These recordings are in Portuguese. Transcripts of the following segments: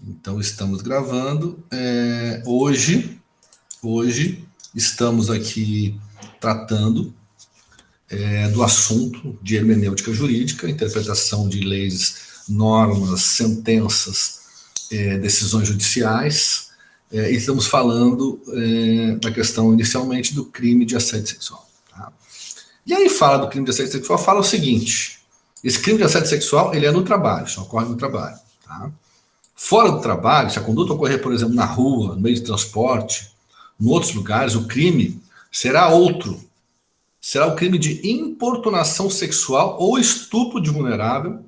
Então, estamos gravando. Hoje estamos aqui tratando do assunto de hermenêutica jurídica, interpretação de leis, normas, sentenças, decisões judiciais. E estamos falando da questão, inicialmente, do crime de assédio sexual. Tá? E aí fala do crime de assédio sexual, fala o seguinte: esse crime de assédio sexual, ele é no trabalho, só ocorre no trabalho. Tá? Fora do trabalho, se a conduta ocorrer, por exemplo, na rua, no meio de transporte, em outros lugares, o crime será outro. Será o crime de importunação sexual ou estupro de vulnerável,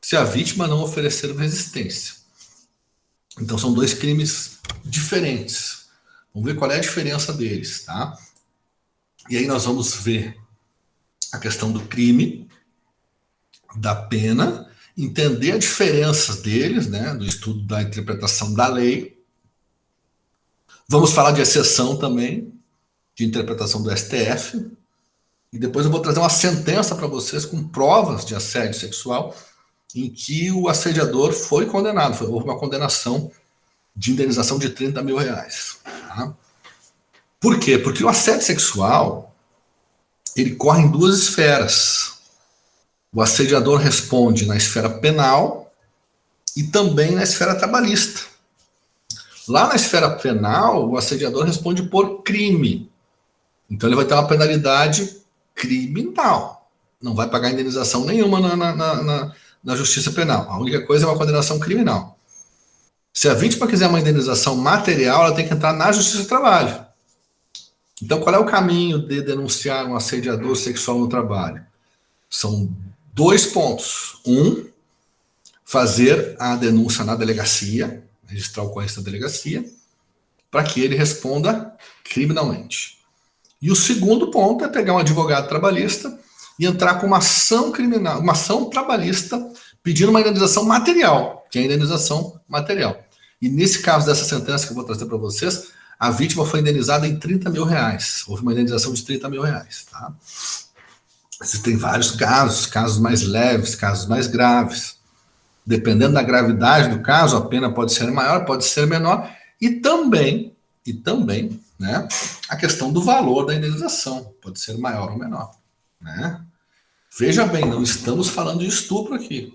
se a vítima não oferecer resistência. Então, são dois crimes diferentes. Vamos ver qual é a diferença deles, tá? E aí nós vamos ver a questão do crime, da pena, entender as diferenças deles, né, do estudo da interpretação da lei. Vamos falar de exceção também, de interpretação do STF. E depois eu vou trazer uma sentença para vocês com provas de assédio sexual em que o assediador foi condenado. Houve uma condenação de indenização de R$30 mil. Tá? Por quê? Porque o assédio sexual, ele corre em duas esferas. O assediador responde na esfera penal e também na esfera trabalhista. Lá na esfera penal, o assediador responde por crime. Então ele vai ter uma penalidade criminal. Não vai pagar indenização nenhuma na justiça penal. A única coisa é uma condenação criminal. Se a vítima quiser uma indenização material, ela tem que entrar na justiça do trabalho. Então qual é o caminho de denunciar um assediador sexual no trabalho? São dois pontos. Um, fazer a denúncia na delegacia, registrar a ocorrência na delegacia, para que ele responda criminalmente. E o segundo ponto é pegar um advogado trabalhista e entrar com uma ação criminal, uma ação trabalhista, pedindo uma indenização material, que é a indenização material. E nesse caso dessa sentença que eu vou trazer para vocês, a vítima foi indenizada em R$30 mil. Houve uma indenização de R$30 mil. Tá? Existem vários casos mais leves, casos mais graves. Dependendo da gravidade do caso, a pena pode ser maior, pode ser menor, e também, né, a questão do valor da indenização, pode ser maior ou menor. Né? Veja bem, não estamos falando de estupro aqui.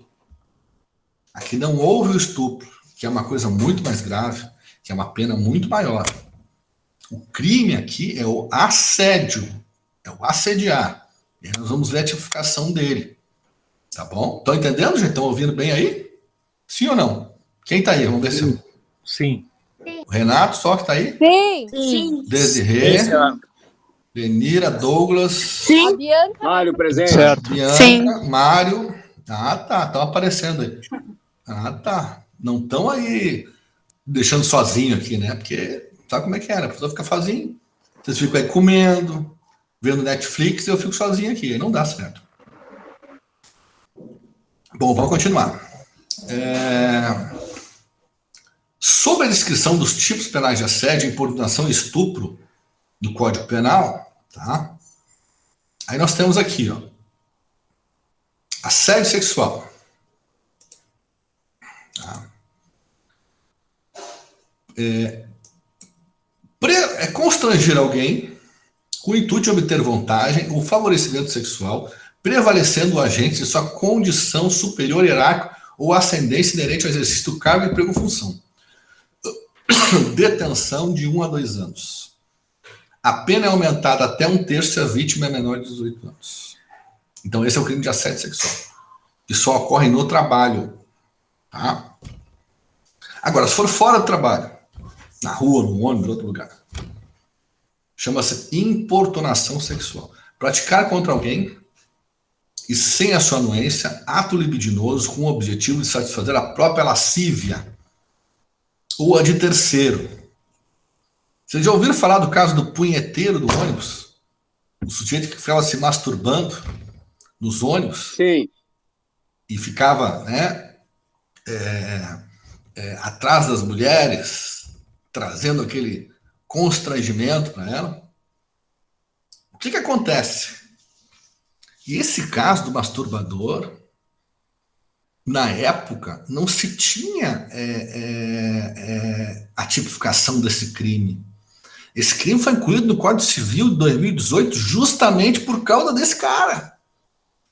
Aqui não houve o estupro, que é uma coisa muito mais grave, que é uma pena muito maior. O crime aqui é o assédio, é o assediar. E aí nós vamos ver a tipificação dele. Tá bom? Estão entendendo, gente? Estão ouvindo bem aí? Sim ou não? Quem está aí? Vamos ver se... Sim. O Renato, só que está aí? Sim. Sim. Desirê, Benira, Douglas. Sim. A Bianca. Mário, presente. Certo. Bianca, Sim. Mário. Ah, tá. Estão aparecendo aí. Ah, tá. Não estão aí deixando sozinho aqui, né? Porque sabe como é que era? A pessoa fica sozinha. Vocês ficam aí comendo, vendo Netflix, e eu fico sozinho aqui. Aí não dá certo. Bom, vamos continuar. Sobre a descrição dos tipos penais de assédio, importunação e estupro do Código Penal, tá? Aí nós temos aqui, ó, assédio sexual. Tá? Constranger alguém com o intuito de obter vantagem ou favorecimento sexual, prevalecendo o agente de sua condição superior hierárquica ou ascendência inerente ao exercício do cargo, emprego ou função. Detenção de 1 a 2 anos. A pena é aumentada até 1/3 se a vítima é menor de 18 anos. Então esse é o crime de assédio sexual, que só ocorre no trabalho. Tá? Agora, se for fora do trabalho, na rua, no ônibus, em outro lugar, chama-se importunação sexual. Praticar contra alguém e sem a sua anuência, ato libidinoso com o objetivo de satisfazer a própria lascívia ou a de terceiro. Vocês já ouviram falar do caso do punheteiro do ônibus? O sujeito que ficava se masturbando nos ônibus? Sim. E ficava, né, atrás das mulheres, trazendo aquele constrangimento para ela. O que acontece? E esse caso do masturbador, na época, não se tinha a tipificação desse crime. Esse crime foi incluído no Código Civil de 2018 justamente por causa desse cara.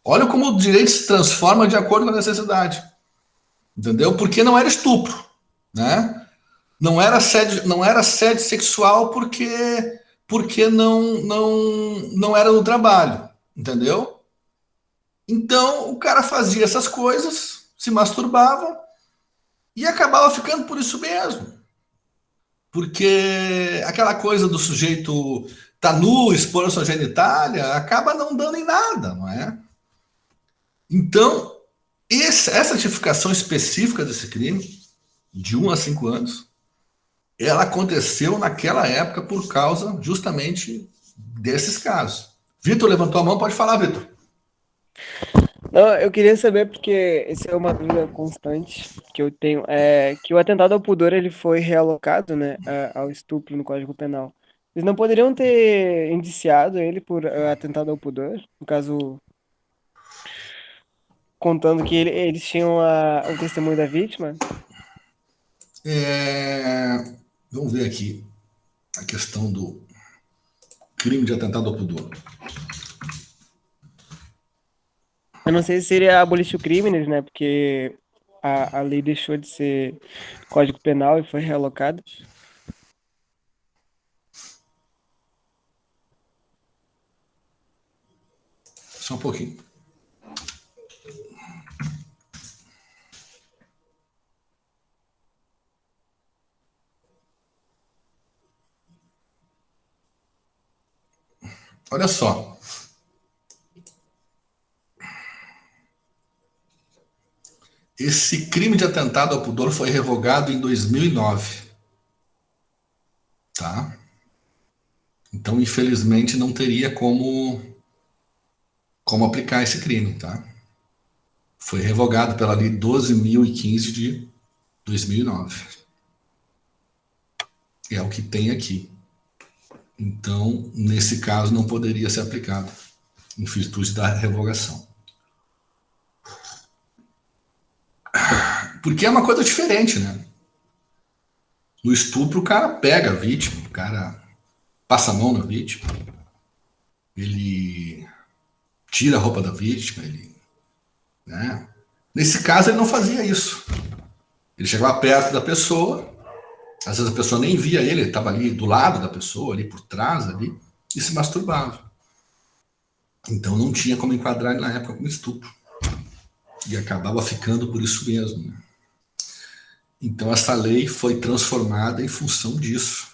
Olha como o direito se transforma de acordo com a necessidade. Entendeu? Porque não era estupro, né? Não era assédio sexual porque não era no trabalho, entendeu? Então o cara fazia essas coisas, se masturbava e acabava ficando por isso mesmo. Porque aquela coisa do sujeito tá nu, expor a sua genitália, acaba não dando em nada, não é? Então, essa tipificação específica desse crime, de 1 a 5 anos, ela aconteceu naquela época por causa justamente desses casos. Vitor levantou a mão, pode falar, Vitor. Não, eu queria saber, porque essa é uma dúvida constante que eu tenho, que o atentado ao pudor ele foi realocado, né, ao estupro no Código Penal. Eles não poderiam ter indiciado ele por atentado ao pudor? No caso, contando que eles tinham o testemunho da vítima? Vamos ver aqui a questão do crime de atentado ao pudor. Eu não sei se seria abolir o crimes, né, porque a lei deixou de ser Código Penal e foi realocada. Só um pouquinho. Olha só. Esse crime de atentado ao pudor foi revogado em 2009. Tá? Então, infelizmente, não teria como aplicar esse crime, tá? Foi revogado pela Lei 12.015 de 2009. É o que tem aqui. Então, nesse caso, não poderia ser aplicado, em virtude da revogação. Porque é uma coisa diferente, né? No estupro, o cara pega a vítima, o cara passa a mão na vítima, ele tira a roupa da vítima, né? Nesse caso, ele não fazia isso. Ele chegava perto da pessoa, às vezes a pessoa nem via ele estava ali do lado da pessoa, ali por trás, ali, e se masturbava. Então não tinha como enquadrar ele na época como estupro. E acabava ficando por isso mesmo. Né? Então essa lei foi transformada em função disso.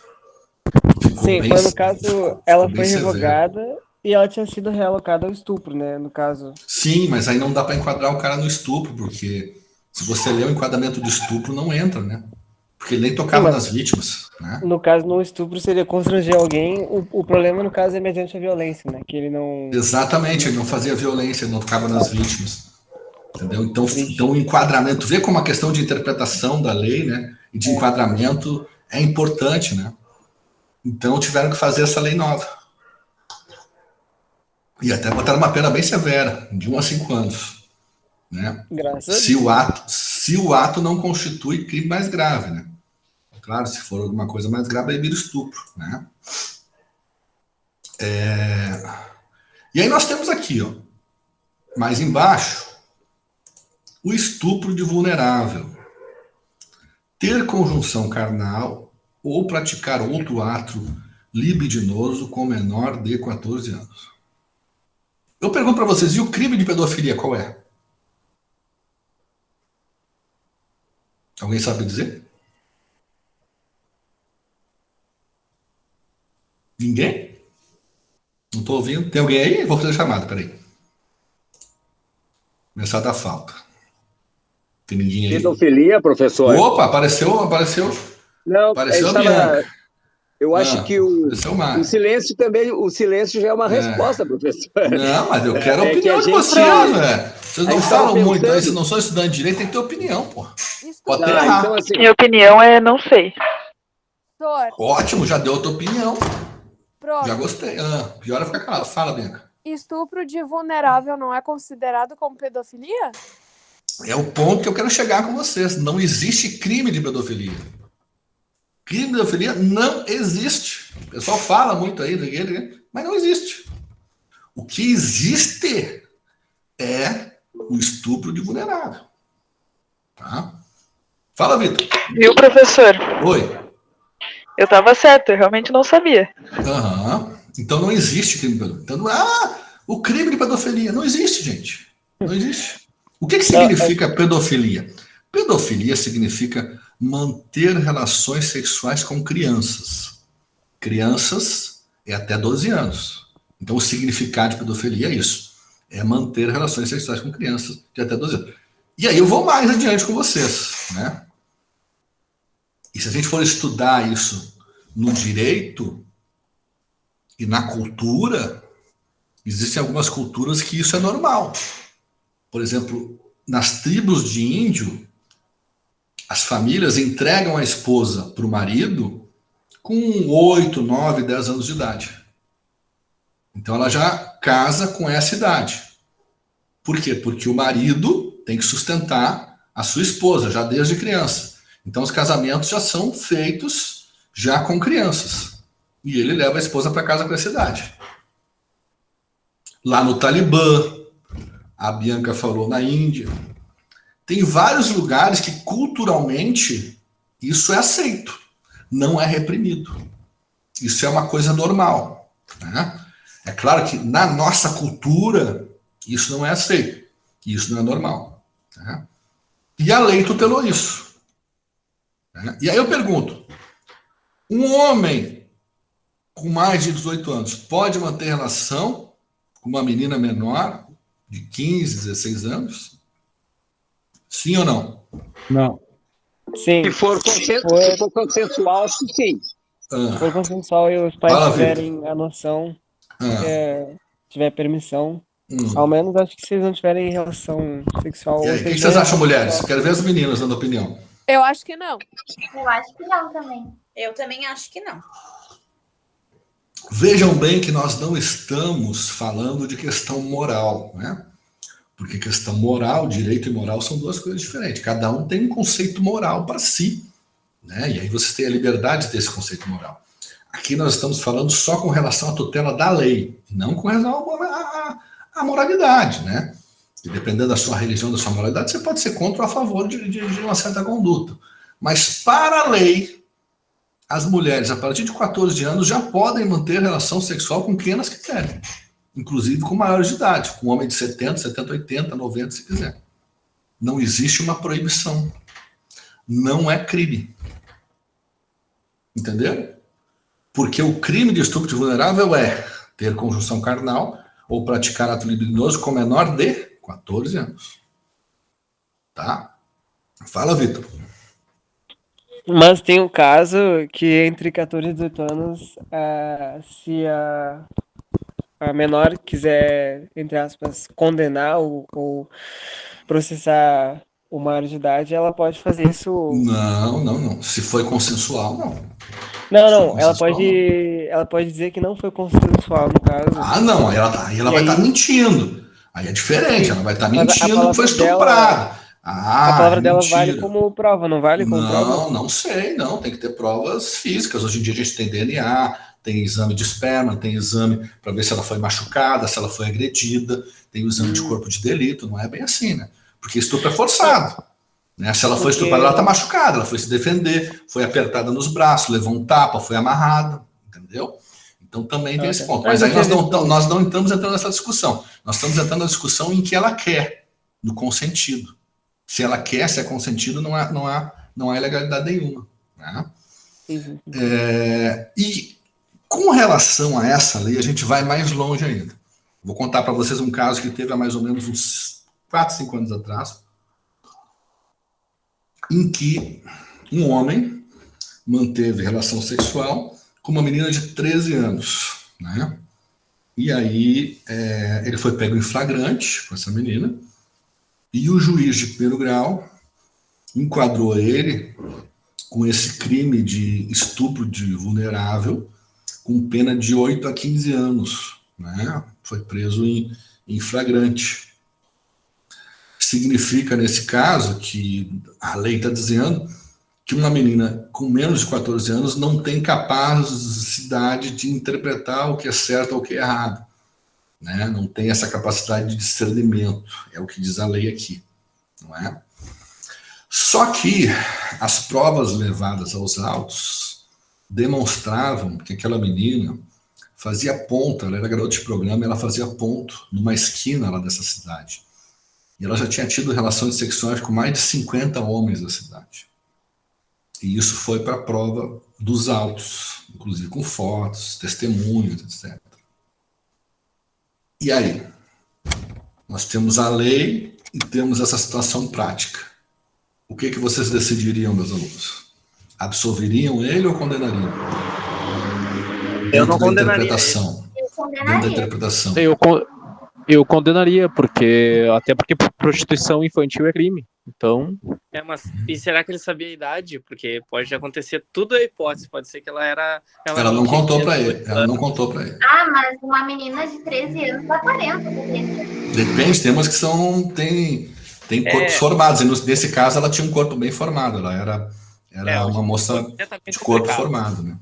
Sim, mas no caso, ela foi revogada e ela tinha sido realocada ao estupro, né? No caso. Sim, mas aí não dá para enquadrar o cara no estupro, porque se você ler o enquadramento do estupro, não entra, né? Porque ele nem tocava nas vítimas. Né? No caso, no estupro seria constranger alguém. O problema, no caso, é mediante a violência, né? Que ele não. Exatamente, ele não fazia violência, ele não tocava nas vítimas. Entendeu? Então o enquadramento, vê como a questão de interpretação da lei, né? E de enquadramento é importante, né? Então tiveram que fazer essa lei nova. E até botaram uma pena bem severa, de 1 a 5 anos. Né? Se o ato não constitui crime mais grave, né? Claro, se for alguma coisa mais grave, aí vira estupro, né? E aí nós temos aqui, ó, mais embaixo, o estupro de vulnerável. Ter conjunção carnal ou praticar outro ato libidinoso com menor de 14 anos. Eu pergunto para vocês, e o crime de pedofilia qual é? Alguém sabe dizer? Ninguém? Não estou ouvindo. Tem alguém aí? Vou fazer a chamada, peraí. Começar a dar falta. Tem ninguém aí? Pedofilia, professor? Opa, apareceu. Não, apareceu a Bianca. Eu acho que o silêncio também, o silêncio já é uma resposta, professor. Não, mas eu quero a opinião de vocês, velho. Vocês não falam muito, aí vocês não são estudantes de direito, tem que ter opinião, pô. Pode ter errado. Então, assim, minha opinião é não sei. Ótimo, já deu a tua opinião. Pronto. Já gostei. Pior é ficar calado. Fala, Bianca. Estupro de vulnerável não é considerado como pedofilia? É o ponto que eu quero chegar com vocês. Não existe crime de pedofilia. Crime de pedofilia não existe. O pessoal fala muito aí, mas não existe. O que existe é o estupro de vulnerável. Tá? Fala, Vitor. Viu, professor? Oi. Eu estava certo, eu realmente não sabia. Então não existe crime de pedofilia. Então, o crime de pedofilia não existe, gente. Não existe. O que significa pedofilia? Pedofilia significa manter relações sexuais com crianças. Crianças é até 12 anos. Então o significado de pedofilia é isso. É manter relações sexuais com crianças de até 12 anos. E aí eu vou mais adiante com vocês, né? E se a gente for estudar isso no direito e na cultura, existem algumas culturas que isso é normal. Por exemplo, nas tribos de índio, as famílias entregam a esposa para o marido com 8, 9, 10 anos de idade. Então ela já casa com essa idade. Por quê? Porque o marido tem que sustentar a sua esposa já desde criança. Então os casamentos já são feitos já com crianças. E ele leva a esposa para casa com essa idade. Lá no Talibã, a Bianca falou na Índia, tem vários lugares que culturalmente isso é aceito, não é reprimido. Isso é uma coisa normal. Né? É claro que na nossa cultura isso não é aceito, isso não é normal. Né? E a lei tutelou isso. Né? E aí eu pergunto, um homem com mais de 18 anos pode manter relação com uma menina menor de 15, 16 anos? Sim ou não? Não. Sim. Se for consensual, sim. Se for consensual e os pais tiverem a noção, tiver permissão, ao menos acho que se eles não tiverem relação sexual... E aí, o que vocês acham, mulheres? Quero ver as meninas dando opinião. Eu acho que não. Eu acho que não também. Eu também acho que não. Vejam bem que nós não estamos falando de questão moral, né? Porque questão moral, direito e moral são duas coisas diferentes. Cada um tem um conceito moral para si, né? E aí vocês têm a liberdade de ter esse conceito moral. Aqui nós estamos falando só com relação à tutela da lei, não com relação à moralidade, né? E dependendo da sua religião, da sua moralidade, você pode ser contra ou a favor de uma certa conduta. Mas para a lei, as mulheres, a partir de 14 anos, já podem manter relação sexual com quem elas quiserem. Inclusive com maiores de idade, com homem de 70, 70, 80, 90, se quiser. Não existe uma proibição. Não é crime. Entenderam? Porque o crime de estupro de vulnerável é ter conjunção carnal ou praticar ato libidinoso com menor de 14 anos. Tá? Fala, Vitor. Mas tem um caso que entre 14 e 18 anos, se a menor quiser, entre aspas, condenar ou processar o maior de idade, ela pode fazer isso... Não. Se foi consensual, não. Não. Ela pode dizer que não foi consensual, no caso. Não. Aí ela vai estar mentindo. Aí é diferente. Ela vai estar mentindo que foi estuprada. A palavra dela vale como prova, não vale como prova? Não sei, não. Tem que ter provas físicas. Hoje em dia a gente tem DNA, tem exame de esperma, tem exame para ver se ela foi machucada, se ela foi agredida, tem o exame de corpo de delito. Não é bem assim, né? Porque estupro é forçado. Né? Se ela foi estuprada, ela está machucada, ela foi se defender, foi apertada nos braços, levou um tapa, foi amarrada, entendeu? Então também tem esse ponto. Mas aí nós não estamos entrando nessa discussão. Nós estamos entrando na discussão em que ela quer, no consentido. Se ela quer, se é consentido, não há ilegalidade nenhuma. Né? E com relação a essa lei, a gente vai mais longe ainda. Vou contar para vocês um caso que teve há mais ou menos uns 4, 5 anos atrás, em que um homem manteve relação sexual com uma menina de 13 anos. Né? E aí ele foi pego em flagrante com essa menina, e o juiz de primeiro grau enquadrou ele com esse crime de estupro de vulnerável com pena de 8 a 15 anos. Né? Foi preso em flagrante. significa, nesse caso, que a lei está dizendo que uma menina com menos de 14 anos não tem capacidade de interpretar o que é certo ou o que é errado, né? Não tem essa capacidade de discernimento, é o que diz a lei aqui, não é? Só que as provas levadas aos autos demonstravam que aquela menina fazia ponto, ela era garota de programa, ela fazia ponto numa esquina lá dessa cidade. E ela já tinha tido relações sexuais com mais de 50 homens da cidade. E isso foi para a prova dos autos, inclusive com fotos, testemunhos, etc. E aí? Nós temos a lei e temos essa situação prática. O que vocês decidiriam, meus alunos? Absolveriam ele ou condenariam? Eu não condenaria. Dentro da interpretação. Eu condenaria, até porque prostituição infantil é crime. Então. Mas e será que ele sabia a idade? Porque pode acontecer tudo a hipótese. Pode ser que ela era. Ela não contou para ele. Ela não contou para ele. Ah, mas uma menina de 13 anos dá 40. Depende, tem umas que tem corpos formados. E nesse caso, ela tinha um corpo bem formado. Ela era uma moça de corpo formado, né?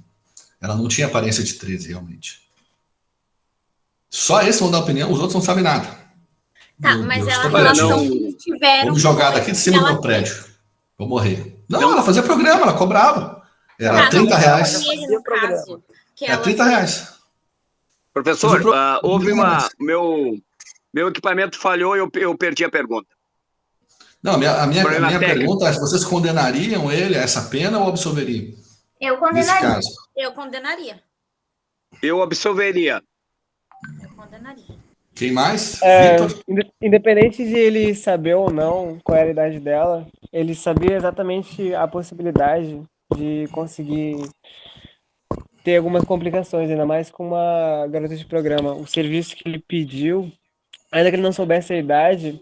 Ela não tinha aparência de 13, realmente. Só esses vão dar opinião, os outros não sabem nada. Tá, mas ela relação que tiveram. Vou me jogar daqui de cima do meu prédio. Vou morrer. Não, ela fazia programa, ela cobrava. Era R$30. É R$30. Professor, houve meu equipamento falhou e eu perdi a pergunta. Não, a minha pergunta é: vocês condenariam ele a essa pena ou absolveriam? Eu condenaria. Nesse caso. Eu condenaria. Eu absolveria. Eu condenaria. Quem mais? Independente de ele saber ou não qual era a idade dela, ele sabia exatamente a possibilidade de conseguir ter algumas complicações, ainda mais com uma garota de programa. O serviço que ele pediu, ainda que ele não soubesse a idade...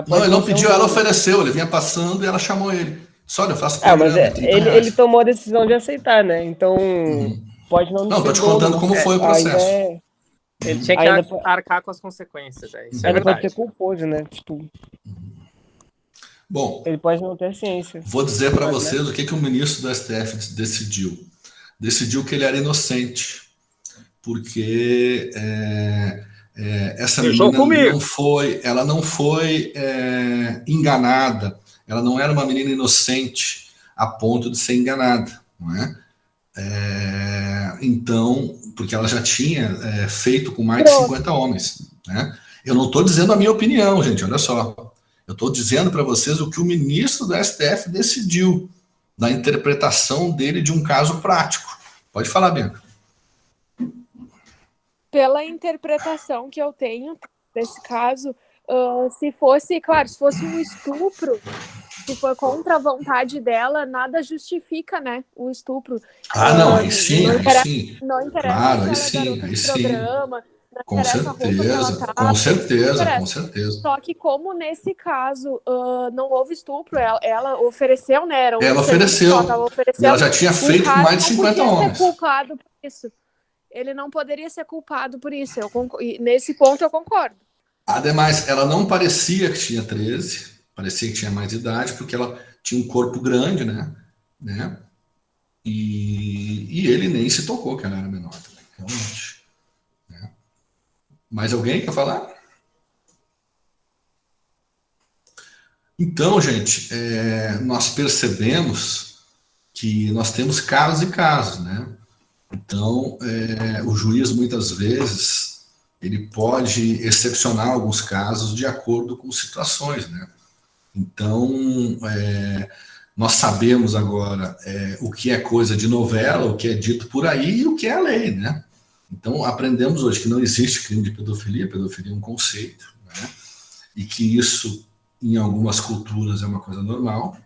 não, ele não pediu, ela ofereceu, ele vinha passando e ela chamou ele. Só eu faço programa, mas ele tomou a decisão de aceitar, né? Então, pode não... Não, tô te contando como foi o processo. Ele tinha que arcar com as consequências. Isso é verdade. Pode ser culposo, né? Bom, ele pode não ter ciência. Vou dizer para vocês o que o ministro do STF decidiu. Decidiu que ele era inocente, porque essa menina não foi enganada. Ela não era uma menina inocente a ponto de ser enganada, não é? Então, porque ela já tinha feito com mais de 50 homens, né? Eu não estou dizendo a minha opinião, gente, olha só. Eu estou dizendo para vocês o que o ministro do STF decidiu, da interpretação dele de um caso prático. Pode falar, Bianca. Pela interpretação que eu tenho desse caso, se fosse um estupro, se for contra a vontade dela, nada justifica, né, o estupro. Não, aí sim. Não interessa. Claro, aí sim. Programa, com certeza. Só que como nesse caso não houve estupro, ela ofereceu, né? Ela ofereceu. Ela já tinha feito com mais de 50 homens. Ser culpado por isso. Ele não poderia ser culpado por isso. Nesse ponto eu concordo. Ademais, ela não parecia que tinha 13, parecia que tinha mais idade, porque ela tinha um corpo grande, né? E ele nem se tocou que ela era menor também, realmente. Né? Mais alguém quer falar? Então, gente, nós percebemos que nós temos casos e casos, né? Então, o juiz, muitas vezes, ele pode excepcionar alguns casos de acordo com situações, né? Então, nós sabemos agora o que é coisa de novela, o que é dito por aí e o que é a lei, né? Então, aprendemos hoje que não existe crime de pedofilia é um conceito, né? E que isso, em algumas culturas, é uma coisa normal.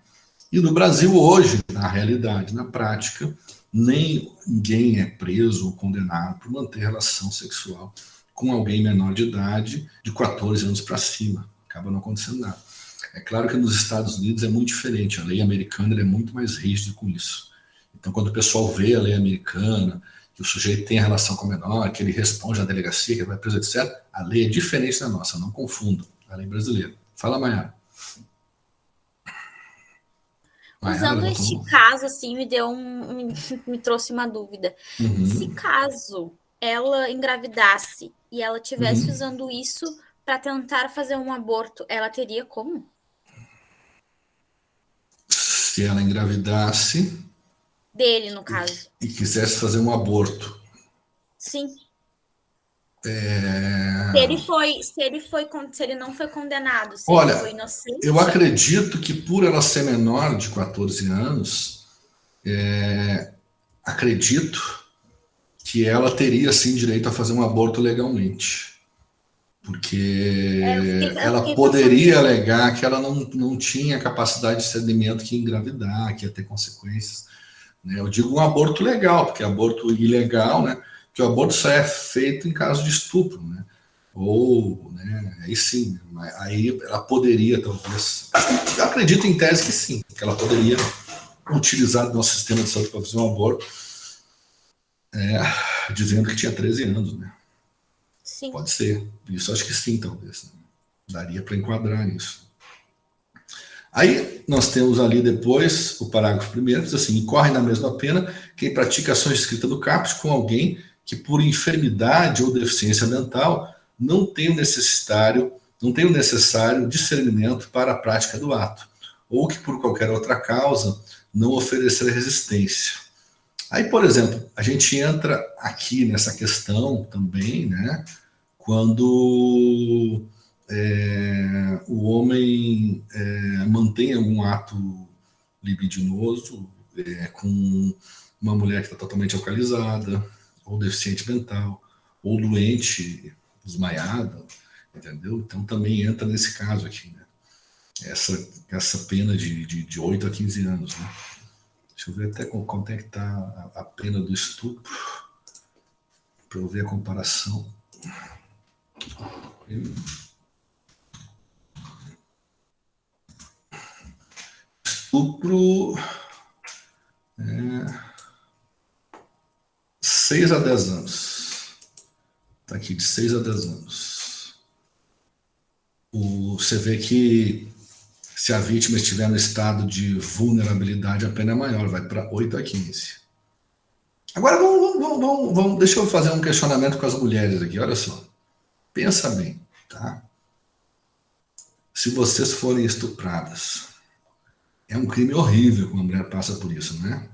E no Brasil, hoje, na realidade, na prática, ninguém é preso ou condenado por manter relação sexual com alguém menor de idade, de 14 anos para cima. Acaba não acontecendo nada. É claro que nos Estados Unidos é muito diferente. A lei americana é muito mais rígida com isso. Então, quando o pessoal vê a lei americana, que o sujeito tem a relação com o menor, que ele responde à delegacia, que ele vai preso, etc., a lei é diferente da nossa. Não confundam a lei brasileira. Fala, Mayara. Usando este caso, assim, me trouxe uma dúvida. Se caso ela engravidasse e ela estivesse usando isso para tentar fazer um aborto, ela teria como? Se ela engravidasse... Dele, no caso. E quisesse fazer um aborto. Sim. Se ele não foi condenado, se ele foi inocente... Eu acredito que por ela ser menor de 14 anos, acredito que ela teria, sim, direito a fazer um aborto legalmente. Porque ela poderia alegar que ela não tinha capacidade de discernimento que ia engravidar, que ia ter consequências. Né? Eu digo um aborto legal, porque aborto ilegal, né? Que o aborto só é feito em caso de estupro, né? Ou, né? Aí sim, aí ela poderia, talvez... Eu acredito em tese que sim, que ela poderia utilizar o nosso sistema de saúde para fazer um aborto, dizendo que tinha 13 anos, né? Sim. Pode ser. Isso acho que sim, talvez. Né? Daria para enquadrar nisso. Aí nós temos ali depois o parágrafo 1º, que diz assim: incorre na mesma pena quem pratica ações de escrita do CAPT com alguém que por enfermidade ou deficiência mental não tem o necessário discernimento para a prática do ato, ou que por qualquer outra causa não oferecer resistência. Aí, por exemplo, a gente entra aqui nessa questão também, né, quando o homem mantém algum ato libidinoso com uma mulher que está totalmente alcoolizada, ou deficiente mental, ou doente, desmaiada, entendeu? Então também entra nesse caso aqui, né? Essa pena de 8 a 15 anos, né? Deixa eu ver até quanto é que está a pena do estupro, para eu ver a comparação. Estupro 6 a 10 anos. Está aqui, de 6 a 10 anos. Você vê que se a vítima estiver no estado de vulnerabilidade, a pena é maior, vai para 8 a 15. Agora, deixa eu fazer um questionamento com as mulheres aqui, olha só. Pensa bem, tá? Se vocês forem estupradas, é um crime horrível quando uma mulher passa por isso, né?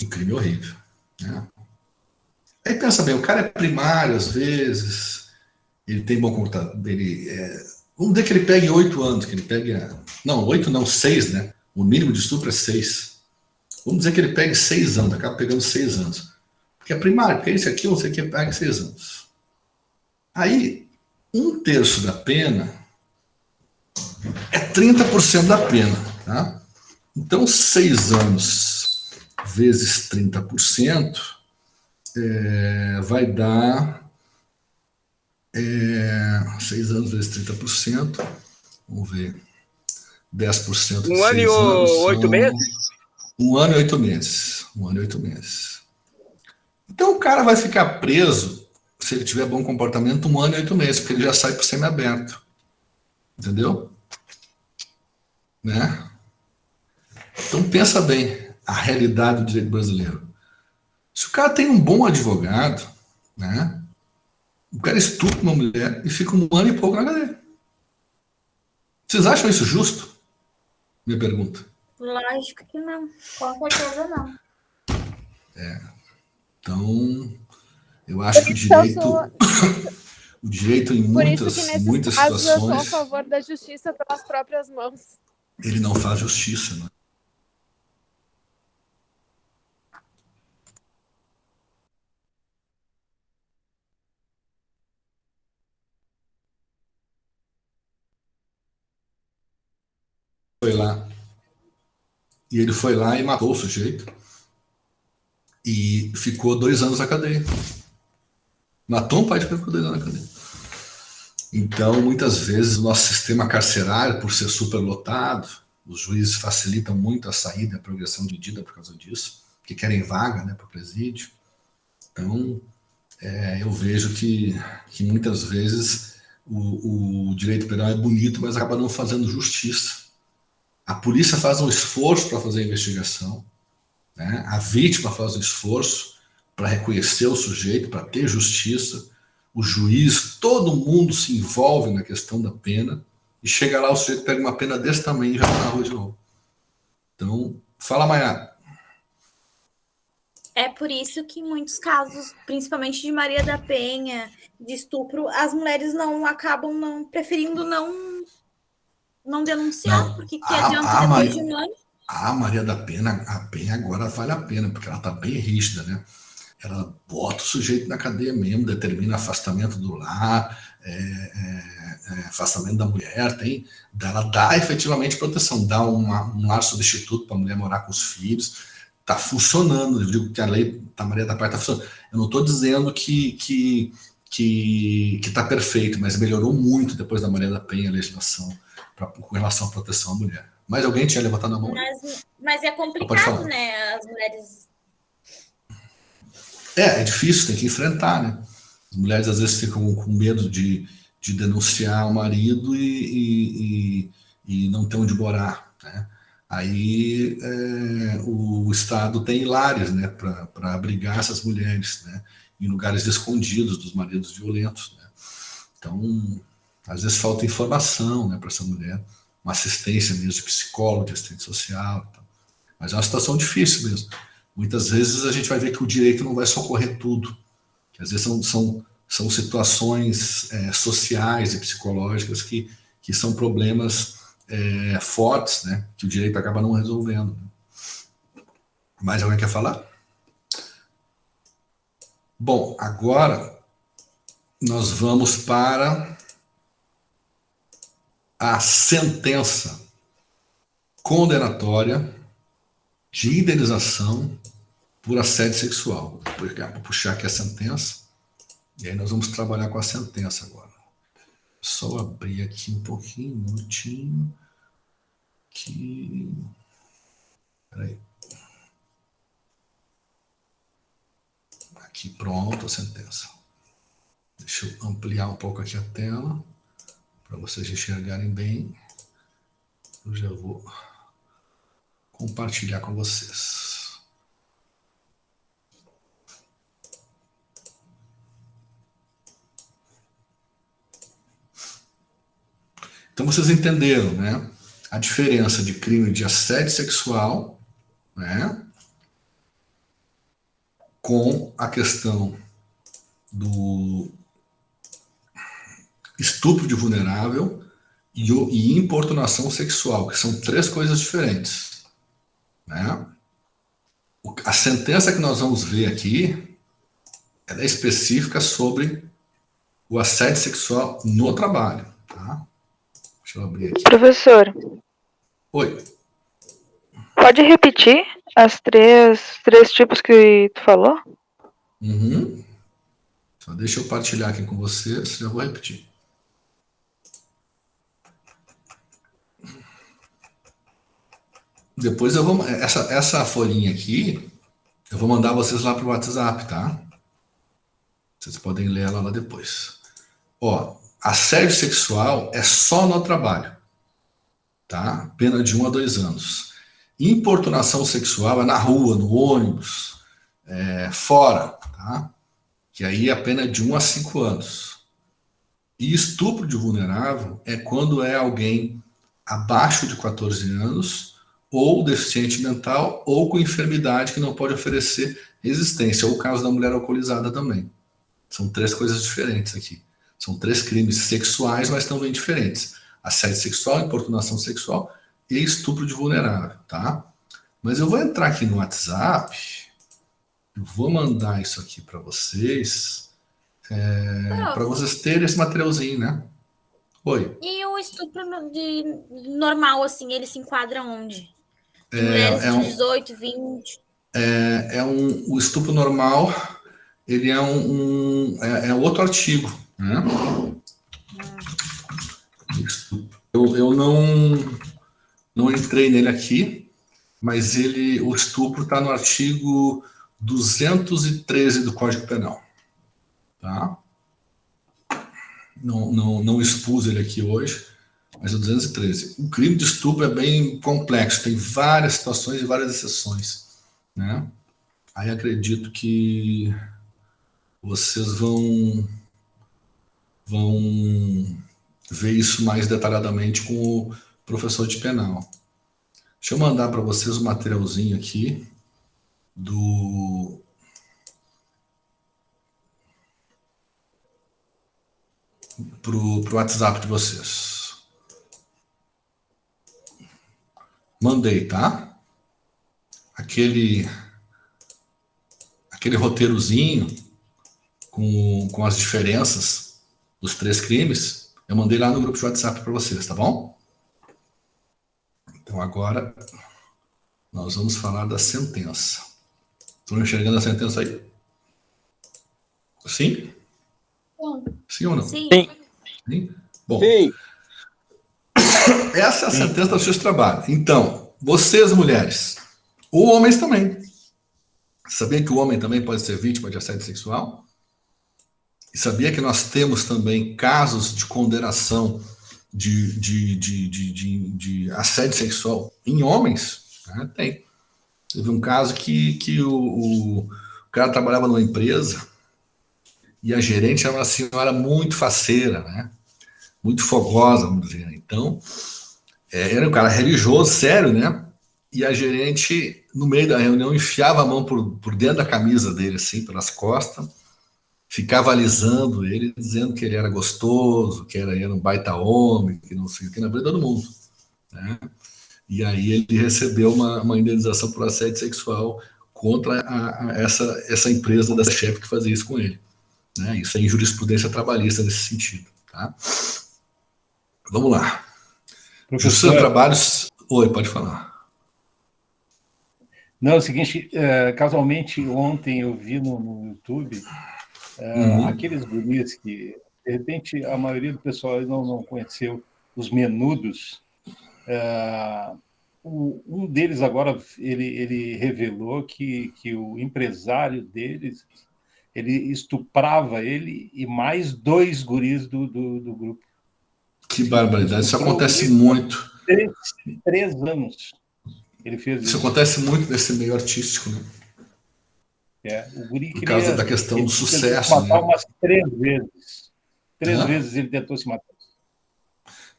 Um crime horrível, né? Aí pensa bem, o cara é primário às vezes, ele tem bom computador, vamos dizer que ele pegue 8 anos, que ele pegue... Não, 8 não, 6, né? O mínimo de estupro é 6. Vamos dizer que ele pegue 6 anos, acaba pegando 6 anos. Porque é primário, porque esse aqui, não sei o que, pega 6 anos. Aí, 1/3 da pena é 30% da pena, tá? Então, 6 anos vezes 30% vai dar 6 anos vezes 30%, vamos ver, 10% de 1 ano e 8 meses? 1 ano e 8 meses. 1 ano e 8 meses. Então o cara vai ficar preso, se ele tiver bom comportamento, 1 ano e 8 meses, porque ele já sai para o semiaberto. Entendeu? Né? Então pensa bem a realidade do direito brasileiro. Se o cara tem um bom advogado, né? O cara estupra uma mulher e fica 1 ano e pouco na cadeia. Vocês acham isso justo? Minha pergunta. Lógico que não. Com certeza não. Então, eu acho que o direito em muitas situações... Eu sou a favor da justiça pelas próprias mãos. Ele não faz justiça, né? Foi lá. E ele foi lá e matou o sujeito. E ficou 2 anos na cadeia. Matou um pai de ficou 2 anos na cadeia. Então, muitas vezes, o nosso sistema carcerário, por ser superlotado, os juízes facilitam muito a saída, a progressão de medida por causa disso, que querem vaga, né, para o presídio. Então, eu vejo que muitas vezes o direito penal é bonito, mas acaba não fazendo justiça. A polícia faz um esforço para fazer a investigação, né? A vítima faz um esforço para reconhecer o sujeito, para ter justiça, o juiz, todo mundo se envolve na questão da pena, e chega lá, o sujeito pega uma pena desse tamanho e já está na rua de novo. Então, fala, Maiara. É por isso que em muitos casos, principalmente de Maria da Penha, de estupro, as mulheres acabam preferindo não denunciar, porque que adianta depois de um ano? A Maria da Penha agora vale a pena, porque ela está bem rígida, né? Ela bota o sujeito na cadeia mesmo, determina afastamento do lar, afastamento da mulher, ela dá efetivamente proteção, dá um lar substituto para a mulher morar com os filhos, está funcionando. Eu digo que a lei da Maria da Penha está funcionando. Eu não estou dizendo que está perfeito, mas melhorou muito depois da Maria da Penha a legislação com relação à proteção à mulher. Mas alguém tinha levantado a mão? Mas é complicado, né? As mulheres... É difícil, tem que enfrentar, né? As mulheres às vezes ficam com medo de denunciar o marido e não ter onde morar, né? Aí o Estado tem lares, né, para abrigar essas mulheres, né, em lugares escondidos dos maridos violentos, né? Então, às vezes falta informação, né, para essa mulher, uma assistência mesmo de psicólogo, de assistente social, então. Mas é uma situação difícil mesmo. Muitas vezes a gente vai ver que o direito não vai socorrer tudo, que às vezes são situações sociais e psicológicas que são problemas fortes, né, que o direito acaba não resolvendo. Mais alguém quer falar? Bom, agora nós vamos para a sentença condenatória de indenização por assédio sexual. Vou puxar aqui a sentença, e aí nós vamos trabalhar com a sentença agora. Só abrir aqui um pouquinho, um minutinho. Peraí. Aqui, pronto, a sentença. Deixa eu ampliar um pouco aqui a tela, para vocês enxergarem bem. Eu já vou compartilhar com vocês. Então vocês entenderam, né, a diferença de crime de assédio sexual, né, com a questão do estupro de vulnerável e importunação sexual, que são três coisas diferentes, né? A sentença que nós vamos ver aqui, ela é específica sobre o assédio sexual no trabalho, tá? Deixa eu abrir aqui. Professor. Oi. Pode repetir as três tipos que tu falou? Uhum. Só deixa eu partilhar aqui com vocês, já vou repetir. Depois eu vou... Essa folhinha aqui, eu vou mandar vocês lá para o WhatsApp, tá? Vocês podem ler ela lá depois. Ó, assédio sexual é só no trabalho, tá? Pena de 1 a 2 anos. Importunação sexual é na rua, no ônibus, fora, tá? Que aí a pena é de 1 a 5 anos. E estupro de vulnerável é quando é alguém abaixo de 14 anos, ou deficiente mental, ou com enfermidade que não pode oferecer resistência, ou o caso da mulher alcoolizada também. São três coisas diferentes aqui. São três crimes sexuais, mas também diferentes. Assédio sexual, importunação sexual e estupro de vulnerável, tá? Mas eu vou entrar aqui no WhatsApp, eu vou mandar isso aqui para vocês, para vocês terem esse materialzinho, né? Oi. E o estupro normal, assim, ele se enquadra onde? De mulheres de 18, 20? O estupro normal, ele é outro artigo, né? Eu não entrei nele aqui, mas o estupro está no artigo 213 do Código Penal, tá? não expus ele aqui hoje, mas o 213. O crime de estupro é bem complexo, tem várias situações e várias exceções, né? Aí acredito que vocês vão ver isso mais detalhadamente com o professor de penal. Deixa eu mandar para vocês o materialzinho aqui pro WhatsApp de vocês. Mandei, tá? Aquele roteirozinho com as diferenças dos 3 crimes, eu mandei lá no grupo de WhatsApp para vocês, tá bom? Então agora nós vamos falar da sentença. Estão enxergando a sentença aí? Sim? Sim ou não? Sim. Sim? Bom, Sim. essa é a sentença do seu trabalho. Então, vocês mulheres, ou homens também, sabia que o homem também pode ser vítima de assédio sexual? E sabia que nós temos também casos de condenação de assédio sexual em homens? Tem. Teve um caso que o cara trabalhava numa empresa e a gerente era uma senhora muito faceira, né? Muito fogosa, vamos dizer. Então, era um cara religioso, sério, né? E a gerente, no meio da reunião, enfiava a mão por dentro da camisa dele, assim, pelas costas, ficava alisando ele, dizendo que ele era gostoso, que ele era um baita homem, que não sei o que, na frente de todo mundo, né? E aí ele recebeu uma indenização por assédio sexual contra essa empresa, dessa chefe que fazia isso com ele, né? Isso é em jurisprudência trabalhista nesse sentido, tá? Vamos lá. Justiça do Trabalho... Oi, pode falar. Não, é o seguinte, casualmente ontem eu vi no YouTube aqueles guris que, de repente, a maioria do pessoal não conheceu, os Menudos. Um deles agora, ele revelou que o empresário deles, ele estuprava ele e mais 2 guris do grupo. Que barbaridade, isso acontece muito. 3 anos ele fez isso. Isso acontece muito nesse meio artístico, né? O guri por causa da questão do sucesso. Ele tentou se matar umas 3 vezes. 3 vezes ele tentou se matar.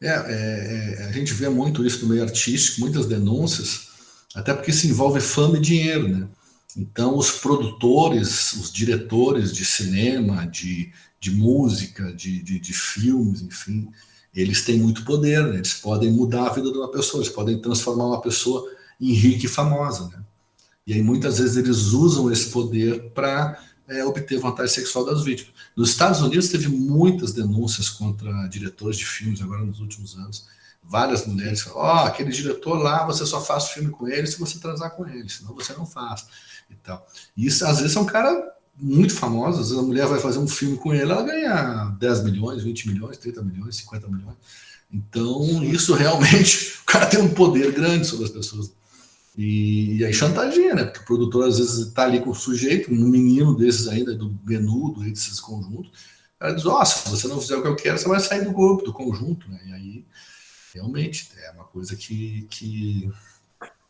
A gente vê muito isso no meio artístico, muitas denúncias, até porque se envolve fama e dinheiro, né? Então, os produtores, os diretores de cinema, de música, de filmes, enfim, eles têm muito poder, né? Eles podem mudar a vida de uma pessoa, eles podem transformar uma pessoa em rica e famosa, né? E aí, muitas vezes, eles usam esse poder para obter vantagem sexual das vítimas. Nos Estados Unidos, teve muitas denúncias contra diretores de filmes, agora nos últimos anos. Várias mulheres falam, aquele diretor lá, você só faz filme com ele se você transar com ele, senão você não faz. E tal. E isso, às vezes, é um cara muito famoso, às vezes a mulher vai fazer um filme com ele, ela ganha 10 milhões, 20 milhões, 30 milhões, 50 milhões. Então, isso realmente, o cara tem um poder grande sobre as pessoas. E aí chantageia, né? Porque o produtor, às vezes, está ali com o sujeito, um menino desses ainda, do Menudo, desses conjuntos, o cara diz, se você não fizer o que eu quero, você vai sair do grupo, do conjunto, né? E aí, realmente, é uma coisa que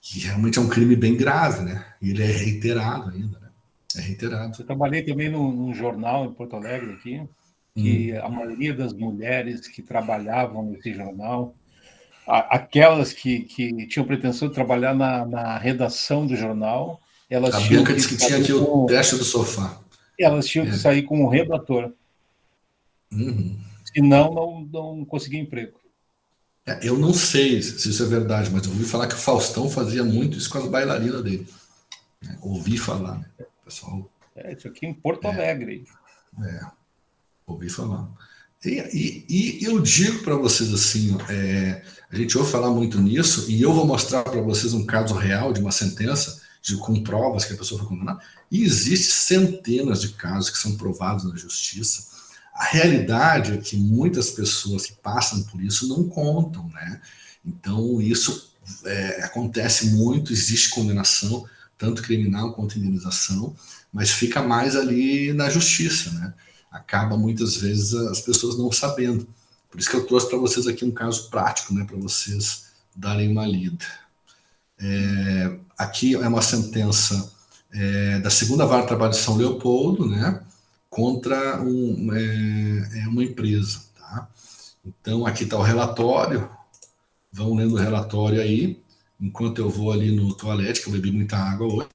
realmente é um crime bem grave, né? E ele é reiterado ainda, né? É reiterado. Eu trabalhei também num jornal em Porto Alegre, aqui, que a maioria das mulheres que trabalhavam nesse jornal, aquelas que tinham pretensão de trabalhar na redação do jornal, elas a tinham Bianca disse que tinha aqui o teste do sofá. Elas tinham que sair com um redator. Senão, não conseguia emprego. Eu não sei se isso é verdade, mas eu ouvi falar que o Faustão fazia muito isso com as bailarinas dele. Ouvi falar, né? Pessoal. Isso aqui em Porto Alegre. Ouvi falar. E eu digo para vocês assim, a gente ouve falar muito nisso, e eu vou mostrar para vocês um caso real de uma sentença, com provas que a pessoa foi condenada, e existem centenas de casos que são provados na justiça. A realidade é que muitas pessoas que passam por isso não contam, né? Então, isso acontece muito, existe condenação, tanto criminal quanto indenização, mas fica mais ali na justiça, né? acaba muitas vezes as pessoas não sabendo. Por isso que eu trouxe para vocês aqui um caso prático, né, para vocês darem uma lida. Aqui é uma sentença da segunda vara de trabalho de São Leopoldo, né, contra uma empresa. Tá? Então, aqui está o relatório. Vão lendo o relatório aí, enquanto eu vou ali no toalete, que eu bebi muita água hoje.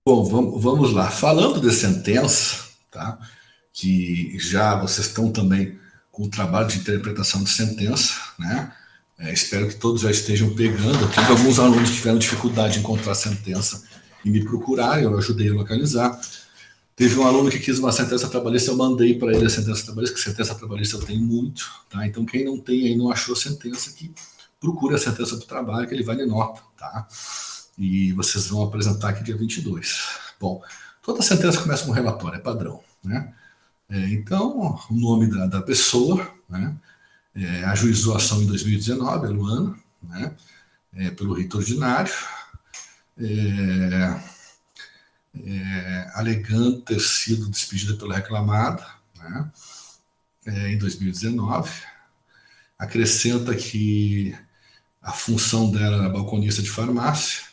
Bom, vamos lá. Falando de sentença, tá? Que já vocês estão também com o trabalho de interpretação de sentença, né? Espero que todos já estejam pegando. Aqui alguns alunos tiveram dificuldade em encontrar sentença e me procuraram, eu ajudei a localizar. Teve um aluno que quis uma sentença trabalhista, eu mandei para ele a sentença trabalhista, que sentença trabalhista eu tenho muito, tá? Então quem não tem aí, não achou sentença, que procure a sentença do trabalho, que ele vale nota, tá? E vocês vão apresentar aqui dia 22. Bom, toda sentença começa com relatório, é padrão, né? Então, o nome da pessoa, né? Ajuizou a ação em 2019, a Luana, né? Pelo rito ordinário, alegando ter sido despedida pela reclamada, né? Em 2019. Acrescenta que a função dela era balconista de farmácia,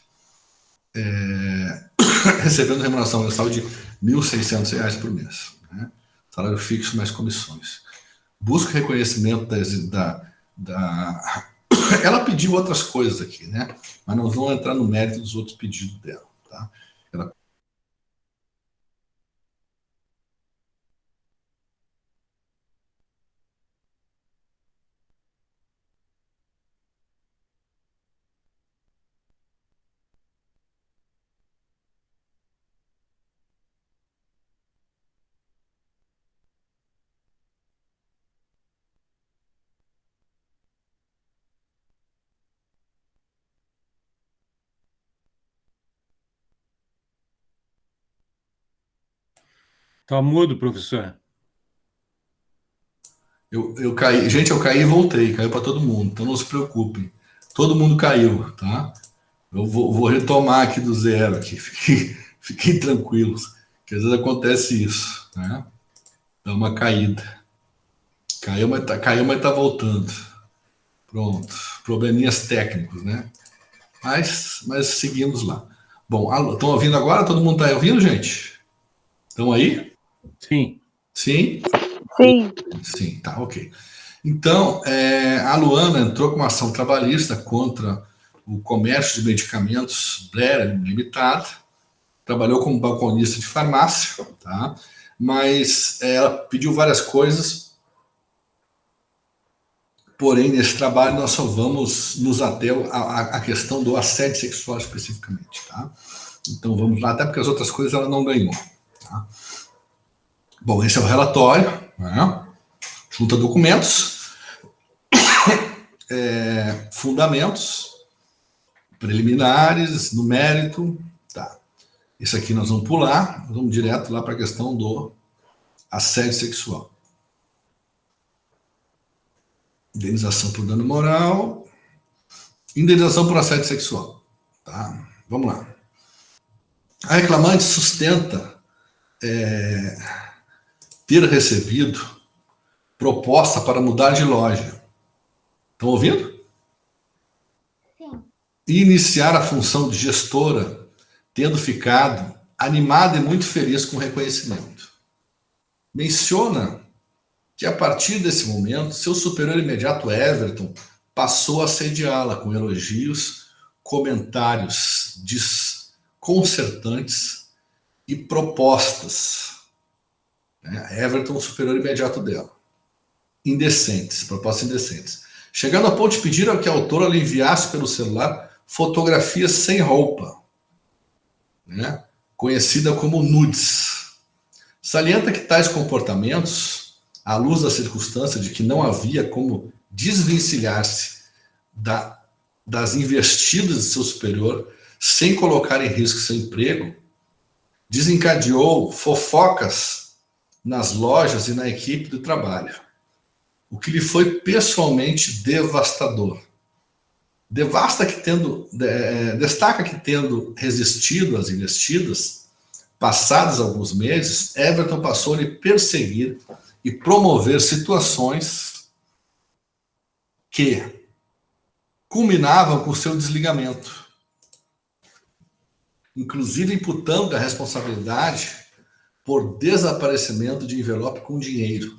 recebendo remuneração mensal de R$ 1.600 por mês, né? Salário fixo mais comissões. Busca reconhecimento ela pediu outras coisas aqui, né? Mas não vão entrar no mérito dos outros pedidos dela, tá? Ela Tá mudo, professor. Eu caí, gente, eu caí e voltei, caiu para todo mundo, então não se preocupem. Todo mundo caiu, tá? Eu vou retomar aqui do zero, aqui. Fiquem tranquilos, que às vezes acontece isso, né? Dá uma caída. Caiu, mas tá voltando. Pronto. Probleminhas técnicos, né? Mas seguimos lá. Bom, estão ouvindo agora? Todo mundo está ouvindo, gente? Estão aí? Sim. Sim? Sim. Sim, tá, ok. Então, a Luana entrou com uma ação trabalhista contra o comércio de medicamentos Blair Limitada, trabalhou como balconista de farmácia, tá? Mas ela pediu várias coisas, porém, nesse trabalho nós só vamos nos ater à questão do assédio sexual especificamente, tá? Então vamos lá, até porque as outras coisas ela não ganhou, tá? Bom, esse é o relatório, né? Junta documentos. fundamentos preliminares, no mérito. Tá. Isso aqui nós vamos pular, vamos direto lá para a questão do assédio sexual. Indenização por dano moral, indenização por assédio sexual. Tá? Vamos lá. A reclamante sustenta ter recebido proposta para mudar de loja. Estão ouvindo? Sim. E iniciar a função de gestora, tendo ficado animada e muito feliz com o reconhecimento. Menciona que a partir desse momento, seu superior imediato, Everton, passou a assediá-la com elogios, comentários desconcertantes e propostas. Everton, o superior imediato dela. Indecentes, propostas indecentes. Chegando a ponto de pedir ao que a autora lhe enviasse pelo celular fotografias sem roupa, conhecida como nudes. Salienta que tais comportamentos, à luz da circunstância de que não havia como desvencilhar-se das investidas de seu superior sem colocar em risco seu emprego, desencadeou fofocas nas lojas e na equipe do trabalho, o que lhe foi pessoalmente devastador. Destaca que, tendo resistido às investidas, passados alguns meses, Everton passou a lhe perseguir e promover situações que culminavam com seu desligamento, inclusive imputando a responsabilidade por desaparecimento de envelope com dinheiro.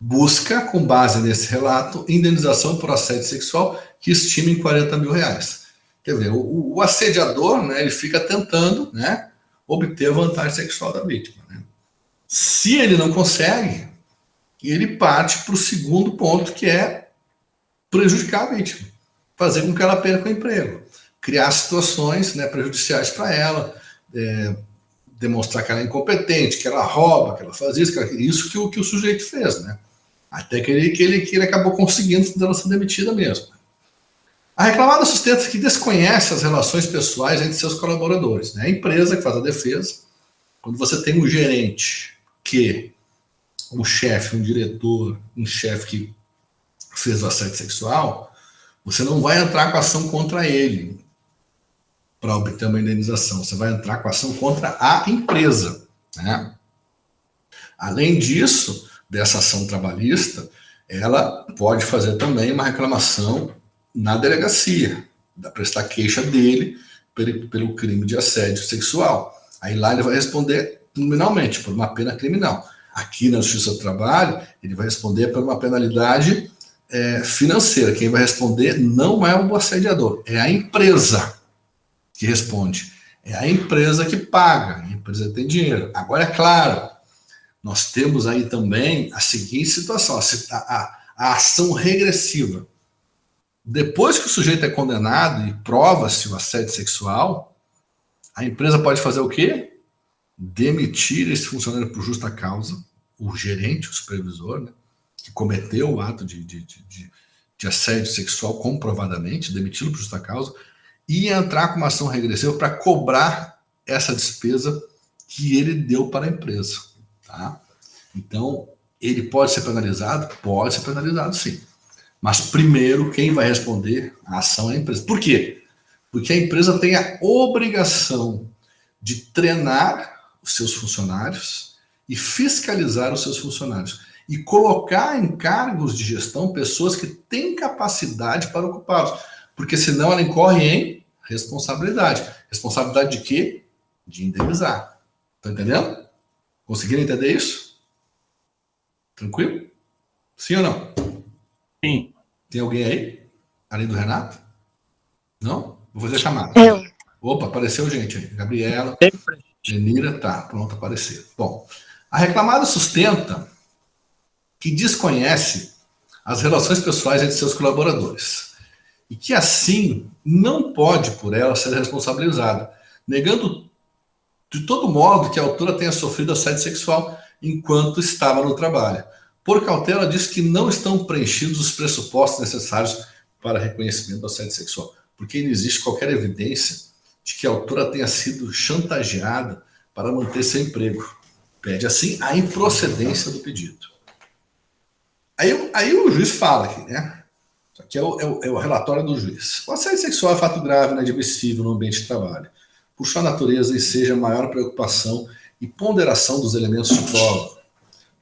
Busca, com base nesse relato, indenização por assédio sexual que estima em R$40 mil. Quer ver, o assediador, ele fica tentando, obter a vantagem sexual da vítima. Se ele não consegue, ele parte para o segundo ponto, que é prejudicar a vítima, fazer com que ela perca o emprego, criar situações prejudiciais para ela, demonstrar que ela é incompetente, que ela rouba, que ela faz isso, isso que o sujeito fez, até que ele acabou conseguindo ela ser demitida mesmo. A reclamada sustenta que desconhece as relações pessoais entre seus colaboradores. A empresa que faz a defesa, quando você tem um gerente um chefe, um diretor, um chefe que fez o assédio sexual, você não vai entrar com ação contra ele para obter uma indenização, você vai entrar com ação contra a empresa. Além disso, dessa ação trabalhista, ela pode fazer também uma reclamação na delegacia, prestar queixa dele pelo crime de assédio sexual. Aí lá ele vai responder criminalmente, por uma pena criminal. Aqui na Justiça do Trabalho, ele vai responder por uma penalidade financeira. Quem vai responder não é o assediador, é a empresa que responde. É a empresa que paga, a empresa tem dinheiro. Agora, é claro, nós temos aí também a seguinte situação, a ação regressiva. Depois que o sujeito é condenado e prova-se o assédio sexual, a empresa pode fazer o quê? Demitir esse funcionário por justa causa, o gerente, o supervisor, que cometeu o ato de assédio sexual comprovadamente, demiti-lo por justa causa, e entrar com uma ação regressiva para cobrar essa despesa que ele deu para a empresa. Tá? Então, ele pode ser penalizado? Pode ser penalizado, sim. Mas primeiro, quem vai responder a ação é a empresa. Por quê? Porque a empresa tem a obrigação de treinar os seus funcionários e fiscalizar os seus funcionários e colocar em cargos de gestão pessoas que têm capacidade para ocupá-los, porque senão ela incorre em responsabilidade. Responsabilidade de quê? De indenizar. Tá entendendo? Conseguiram entender isso? Tranquilo? Sim ou não? Sim. Tem alguém aí? Além do Renato? Não? Vou fazer a chamada. Eu. Opa, apareceu gente aí. Gabriela, Lenira, tá, pronto, apareceu. Bom, a reclamada sustenta que desconhece as relações pessoais entre seus colaboradores e que, assim, não pode, por ela, ser responsabilizada, negando de todo modo que a autora tenha sofrido assédio sexual enquanto estava no trabalho. Por cautela, diz que não estão preenchidos os pressupostos necessários para reconhecimento do assédio sexual, porque não existe qualquer evidência de que a autora tenha sido chantageada para manter seu emprego. Pede, assim, a improcedência do pedido. Aí o juiz fala aqui, né? Isso aqui é o relatório do juiz. O assédio sexual é fato grave e inadmissível no ambiente de trabalho. Por sua natureza, enseja maior preocupação e ponderação dos elementos de prova,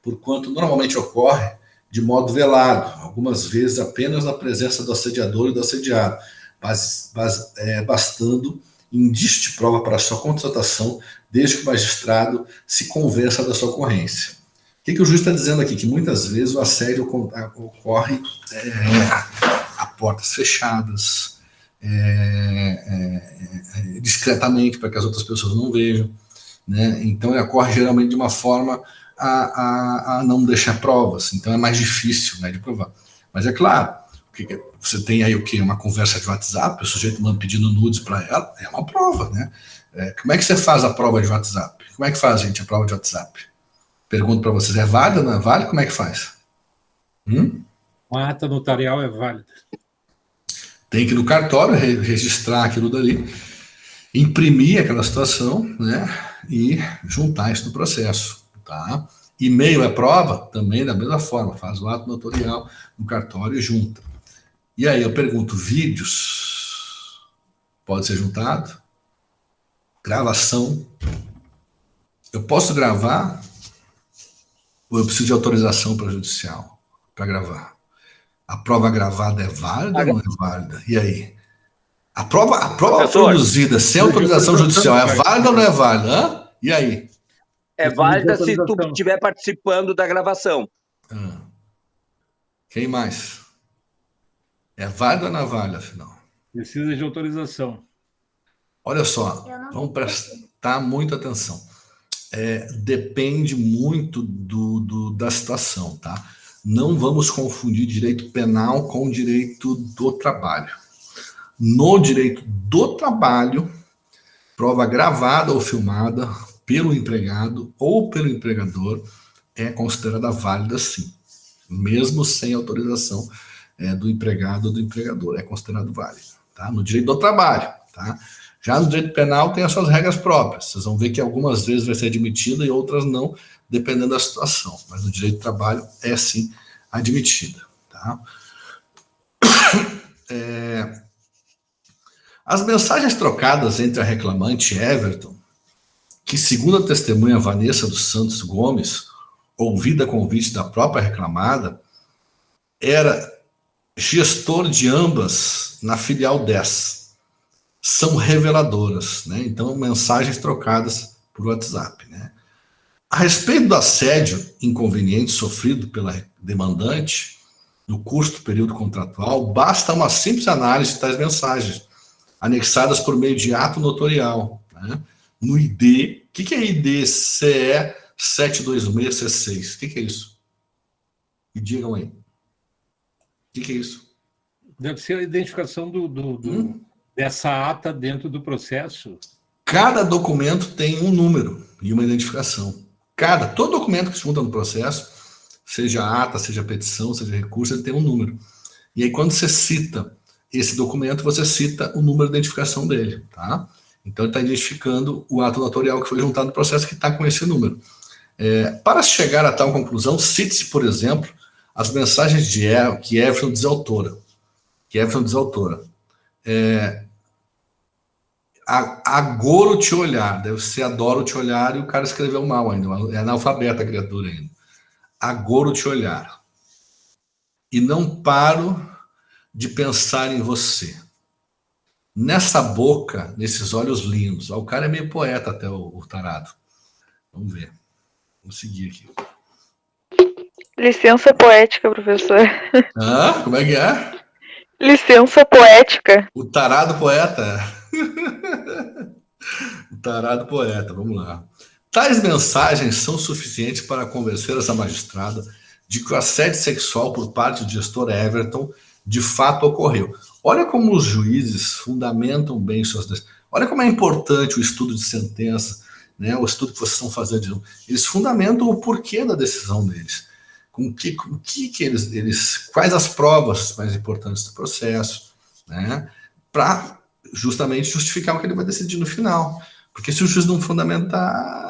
porquanto normalmente ocorre de modo velado, algumas vezes apenas na presença do assediador e do assediado, bastando indício de prova para sua constatação, desde que o magistrado se convença da sua ocorrência. O que o juiz está dizendo aqui? Que muitas vezes o assédio ocorre a portas fechadas, discretamente, para que as outras pessoas não vejam, né? Então ele ocorre geralmente de uma forma a não deixar provas, então é mais difícil, né, de provar. Mas é claro, você tem aí o quê? Uma conversa de WhatsApp, o sujeito manda pedindo nudes para ela, é uma prova, né? Como é que você faz a prova de WhatsApp? Como é que faz, gente, a prova de WhatsApp? Pergunto para vocês, é válida, não é válida? Como é que faz? A ata notarial é válida. Tem que ir no cartório registrar aquilo dali, imprimir aquela situação, né, e juntar isso no processo, tá? E-mail é prova? Também da mesma forma, faz o ato notorial no cartório e junta. E aí eu pergunto, vídeos pode ser juntado? Gravação? Eu posso gravar? Ou eu preciso de autorização para judicial para gravar? A prova gravada é válida ou não é válida? E aí? A prova produzida sem autorização judicial é válida ou não é válida? Hã? E aí? É válida se tu estiver participando da gravação. Quem mais? É válida ou não é válida, afinal? Precisa de autorização. Olha só, vamos prestar muita atenção. Depende muito da situação, tá? Não vamos confundir direito penal com direito do trabalho. No direito do trabalho, prova gravada ou filmada pelo empregado ou pelo empregador é considerada válida, sim. Mesmo sem autorização do empregado ou do empregador, é considerado válido, tá? No direito do trabalho, tá? Já no direito penal tem as suas regras próprias. Vocês vão ver que algumas vezes vai ser admitida e outras não, dependendo da situação. Mas no direito do trabalho é, sim, admitida, tá? As mensagens trocadas entre a reclamante e Everton, que segundo a testemunha Vanessa dos Santos Gomes, ouvida a convite da própria reclamada, era gestor de ambas na filial 10. São reveladoras, né? Então, mensagens trocadas por WhatsApp, né? A respeito do assédio inconveniente sofrido pela demandante no curso do período contratual, basta uma simples análise de tais mensagens, anexadas por meio de ato notorial, né? No ID, o que é ID CE 726C6? O que é isso? Me digam aí. O que é isso? Deve ser a identificação dessa ata dentro do processo. Cada documento tem um número e uma identificação. Todo documento que se junta no processo, seja ata, seja petição, seja recurso, ele tem um número. E aí, quando você cita esse documento, você cita o número de identificação dele, tá? Então, ele está identificando o ato notorial que foi juntado no processo que está com esse número. Para chegar a tal conclusão, cite-se, por exemplo, as mensagens que Everton diz autora. Agora te olhar, deve ser adoro te olhar, e o cara escreveu mal ainda, é analfabeta a criatura ainda. Agora te olhar. E não paro de pensar em você. Nessa boca, nesses olhos lindos. O cara é meio poeta até, o tarado. Vamos ver. Vamos seguir aqui. Licença poética, professor. Como é que é? Licença poética. O tarado poeta. O tarado poeta, vamos lá. Tais mensagens são suficientes para convencer essa magistrada de que o assédio sexual por parte do gestor Everton de fato ocorreu. Olha como os juízes fundamentam bem suas decisões. Olha como é importante o estudo de sentença, né? O estudo que vocês estão fazendo. Eles fundamentam o porquê da decisão deles. quais as provas mais importantes do processo, né? Para justamente justificar o que ele vai decidir no final. Porque se o juiz não fundamentar,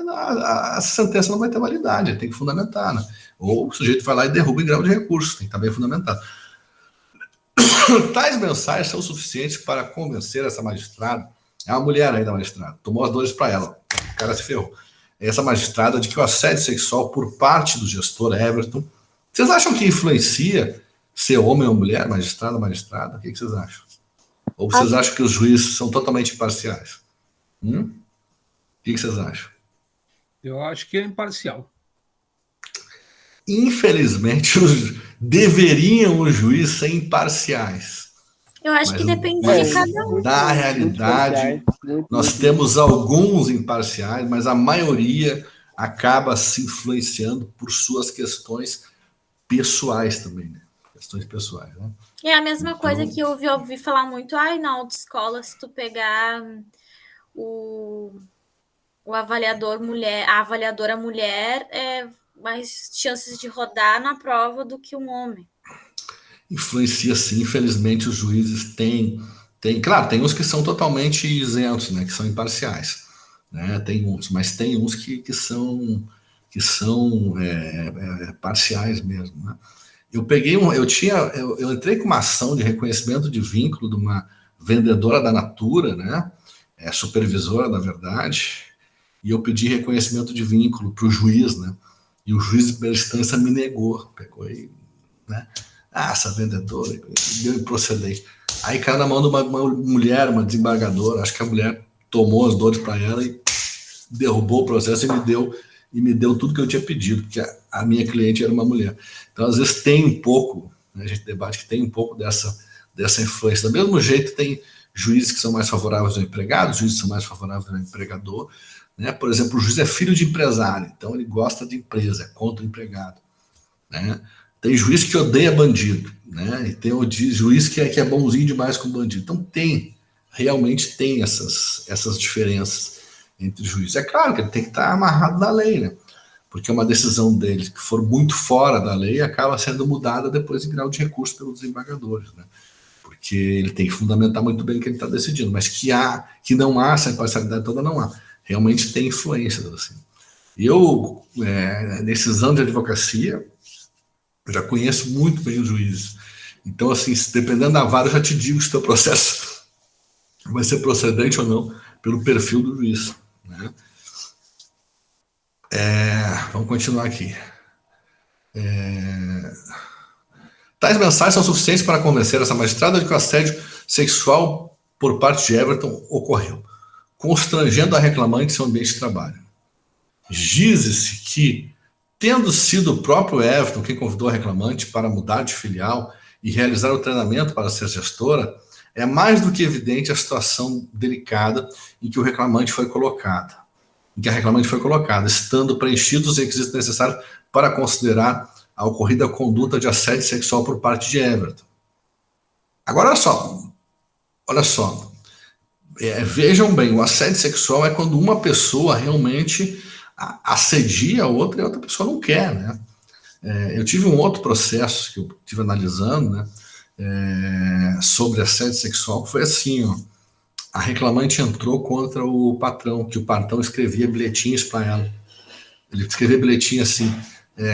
a sentença não vai ter validade, ele tem que fundamentar, né? Ou o sujeito vai lá e derruba em grau de recurso, tem que estar bem fundamentado. Tais mensagens são suficientes para convencer essa magistrada, é uma mulher ainda magistrada, tomou as dores para ela, o cara se ferrou. Essa magistrada de que o assédio sexual por parte do gestor Everton, vocês acham que influencia ser homem ou mulher, magistrado ou magistrada? O que vocês acham? Ou vocês acham que os juízes são totalmente imparciais? O que vocês acham? Eu acho que é imparcial. Infelizmente, deveriam os juízes ser imparciais. Eu acho que depende de cada um. Na realidade, nós temos alguns imparciais, mas a maioria acaba se influenciando por suas questões pessoais também, né? Questões pessoais, né? É a mesma coisa que eu ouvi falar muito, na autoescola, se tu pegar o avaliador mulher, a avaliadora mulher, mais chances de rodar na prova do que um homem. Influencia sim, infelizmente os juízes têm, claro, tem uns que são totalmente isentos, né, que são imparciais, né, tem uns, mas tem uns que são parciais mesmo, né. Eu entrei com uma ação de reconhecimento de vínculo de uma vendedora da Natura, né, supervisora, na verdade, e eu pedi reconhecimento de vínculo para o juiz, né, e o juiz de primeira instância me negou, pegou aí, né, essa vendedora, deu improcedente. Aí caiu na mão de uma mulher, uma desembargadora, acho que a mulher tomou as dores para ela e derrubou o processo e me deu tudo que eu tinha pedido, porque a minha cliente era uma mulher. Então, às vezes, tem um pouco, né, a gente debate que tem um pouco dessa influência. Do mesmo jeito, tem juízes que são mais favoráveis ao empregado, juízes que são mais favoráveis ao empregador, né? Por exemplo, o juiz é filho de empresário, então ele gosta de empresa, é contra o empregado, né? Tem juiz que odeia bandido, né? E tem o juiz que é bonzinho demais com bandido. Então realmente tem essas diferenças entre juízes. É claro que ele tem que estar amarrado na lei, né? Porque uma decisão dele que for muito fora da lei acaba sendo mudada depois em grau de recurso pelos desembargadores, né? Porque ele tem que fundamentar muito bem o que ele está decidindo, mas que não há essa imparcialidade toda, não há. Realmente tem influências, assim. Eu, nesses anos de advocacia, eu já conheço muito bem os juízes. Então, assim, dependendo da vara, eu já te digo se o teu processo vai ser procedente ou não pelo perfil do juiz, né? Vamos continuar aqui. Tais mensagens são suficientes para convencer essa magistrada de que o assédio sexual por parte de Everton ocorreu, constrangendo a reclamante em seu ambiente de trabalho. Diz-se que, tendo sido o próprio Everton quem convidou a reclamante para mudar de filial e realizar o treinamento para ser gestora, é mais do que evidente a situação delicada em que a reclamante foi colocada, estando preenchidos os requisitos necessários para considerar a ocorrida conduta de assédio sexual por parte de Everton. Agora, olha só. Vejam bem, o assédio sexual é quando uma pessoa realmente assedia a outra e a outra pessoa não quer, né? Eu tive um outro processo que eu estive analisando, né, sobre assédio sexual, que foi assim, ó, a reclamante entrou contra o patrão, que o patrão escrevia bilhetinhos para ela. Ele escrevia bilhetinho assim,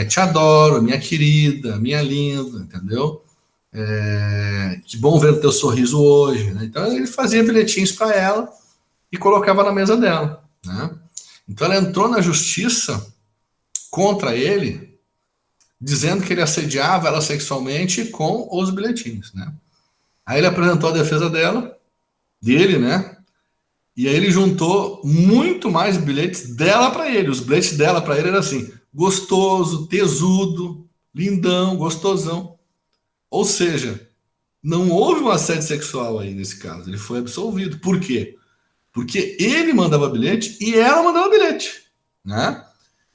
te adoro, minha querida, minha linda, entendeu? Que bom ver o teu sorriso hoje, né? Então ele fazia bilhetinhos para ela e colocava na mesa dela, né? Então ela entrou na justiça contra ele, dizendo que ele assediava ela sexualmente com os bilhetinhos, né? Aí ele apresentou a defesa dele, né? E aí ele juntou muito mais bilhetes dela para ele. Os bilhetes dela para ele eram assim: gostoso, tesudo, lindão, gostosão. Ou seja, não houve um assédio sexual aí nesse caso. Ele foi absolvido. Por quê? Porque ele mandava bilhete e ela mandava bilhete, né?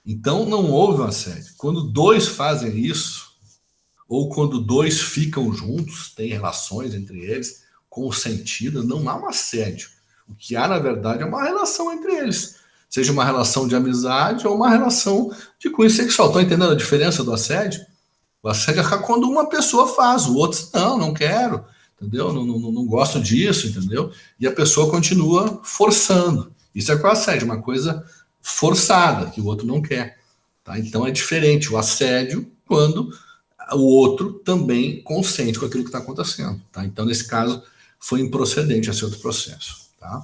Então não houve um assédio. Quando dois fazem isso, ou quando dois ficam juntos, têm relações entre eles, consentidas, não há um assédio. O que há, na verdade, é uma relação entre eles. seja uma relação de amizade ou uma relação de cunho sexual. Estão entendendo a diferença do assédio? O assédio é quando uma pessoa faz, o outro, não quero, entendeu? Não gosto disso, entendeu? E a pessoa continua forçando. Isso é com o assédio, uma coisa forçada, que o outro não quer. Tá? Então é diferente o assédio quando o outro também consente com aquilo que está acontecendo. Tá? Então, nesse caso, foi improcedente esse outro processo. Tá?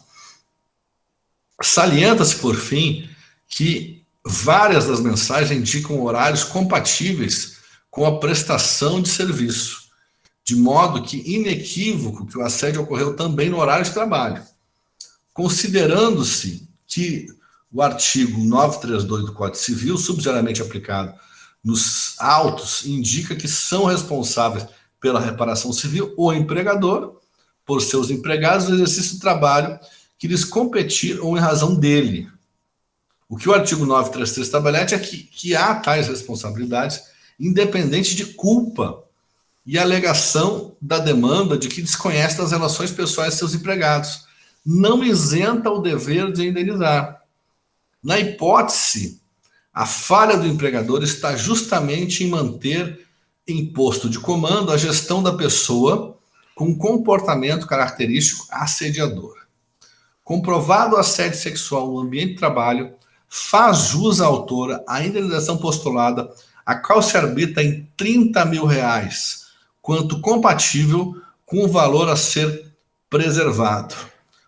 Salienta-se, por fim, que várias das mensagens indicam horários compatíveis com a prestação de serviço, de modo que inequívoco que o assédio ocorreu também no horário de trabalho, considerando-se que o artigo 932 do Código Civil, subsidiariamente aplicado nos autos, indica que são responsáveis pela reparação civil o empregador, por seus empregados, no exercício do trabalho que lhes competir ou em razão dele. O que o artigo 933 estabelece é que há tais responsabilidades independente de culpa e alegação da demanda de que desconhece das relações pessoais de seus empregados. Não isenta o dever de indenizar. Na hipótese, a falha do empregador está justamente em manter em posto de comando a gestão da pessoa com um comportamento característico assediador. Comprovado o assédio sexual no ambiente de trabalho, faz jus à autora a indenização postulada, a qual se arbitra em R$30 mil, quanto compatível com o valor a ser preservado,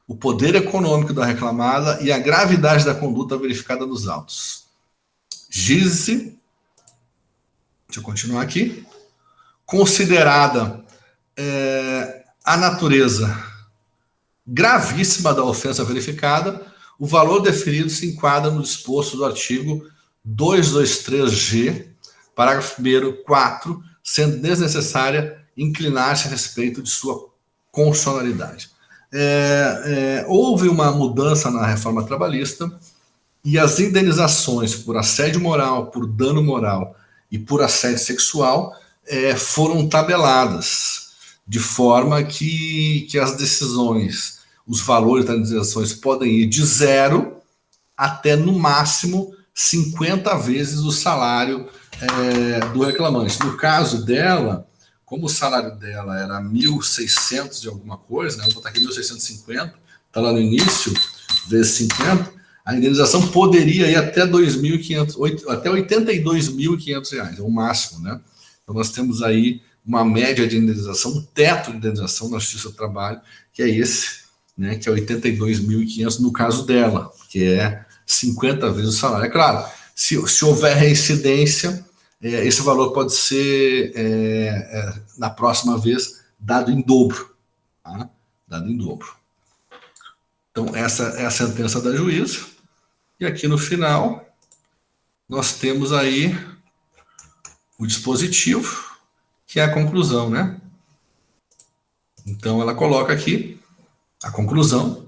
o poder econômico da reclamada e a gravidade da conduta verificada nos autos. Diz-se, deixa eu continuar aqui, considerada a natureza gravíssima da ofensa verificada, o valor deferido se enquadra no disposto do artigo 223G, parágrafo 1º, 4, sendo desnecessária inclinar-se a respeito de sua constitucionalidade. Houve uma mudança na reforma trabalhista e as indenizações por assédio moral, por dano moral e por assédio sexual foram tabeladas, de forma que as decisões, os valores das indenizações podem ir de 0 até, no máximo, 50 vezes o salário do reclamante. No caso dela, como o salário dela era 1.600 de alguma coisa, né? Vou botar aqui 1.650, está lá no início, vezes 50, a indenização poderia ir até 2.500, até R$82.500, é o máximo, né? Então nós temos aí uma média de indenização, um teto de indenização na Justiça do Trabalho, que é esse, né? Que é 82.500 no caso dela, que é 50 vezes o salário. É claro, se houver reincidência, esse valor pode ser, na próxima vez, dado em dobro. Tá? Dado em dobro. Então, essa é a sentença da juíza. E aqui no final, nós temos aí o dispositivo, que é a conclusão, né? Então, ela coloca aqui a conclusão.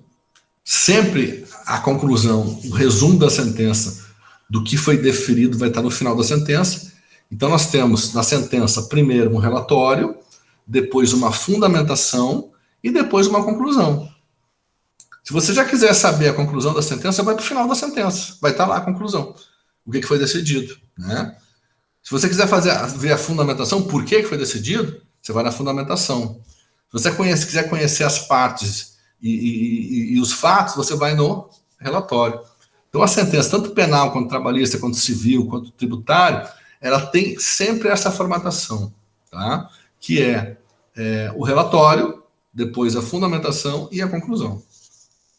Sempre a conclusão, o resumo da sentença, do que foi deferido, vai estar no final da sentença. Então, nós temos na sentença, primeiro, um relatório, depois uma fundamentação e depois uma conclusão. Se você já quiser saber a conclusão da sentença, vai para o final da sentença. Vai estar lá a conclusão. O que foi decidido. Né? Se você quiser ver a fundamentação, por que foi decidido, você vai na fundamentação. Se você quiser conhecer as partes e os fatos, você vai no relatório. Então, a sentença, tanto penal, quanto trabalhista, quanto civil, quanto tributário, ela tem sempre essa formatação, tá? Que é o relatório, depois a fundamentação e a conclusão.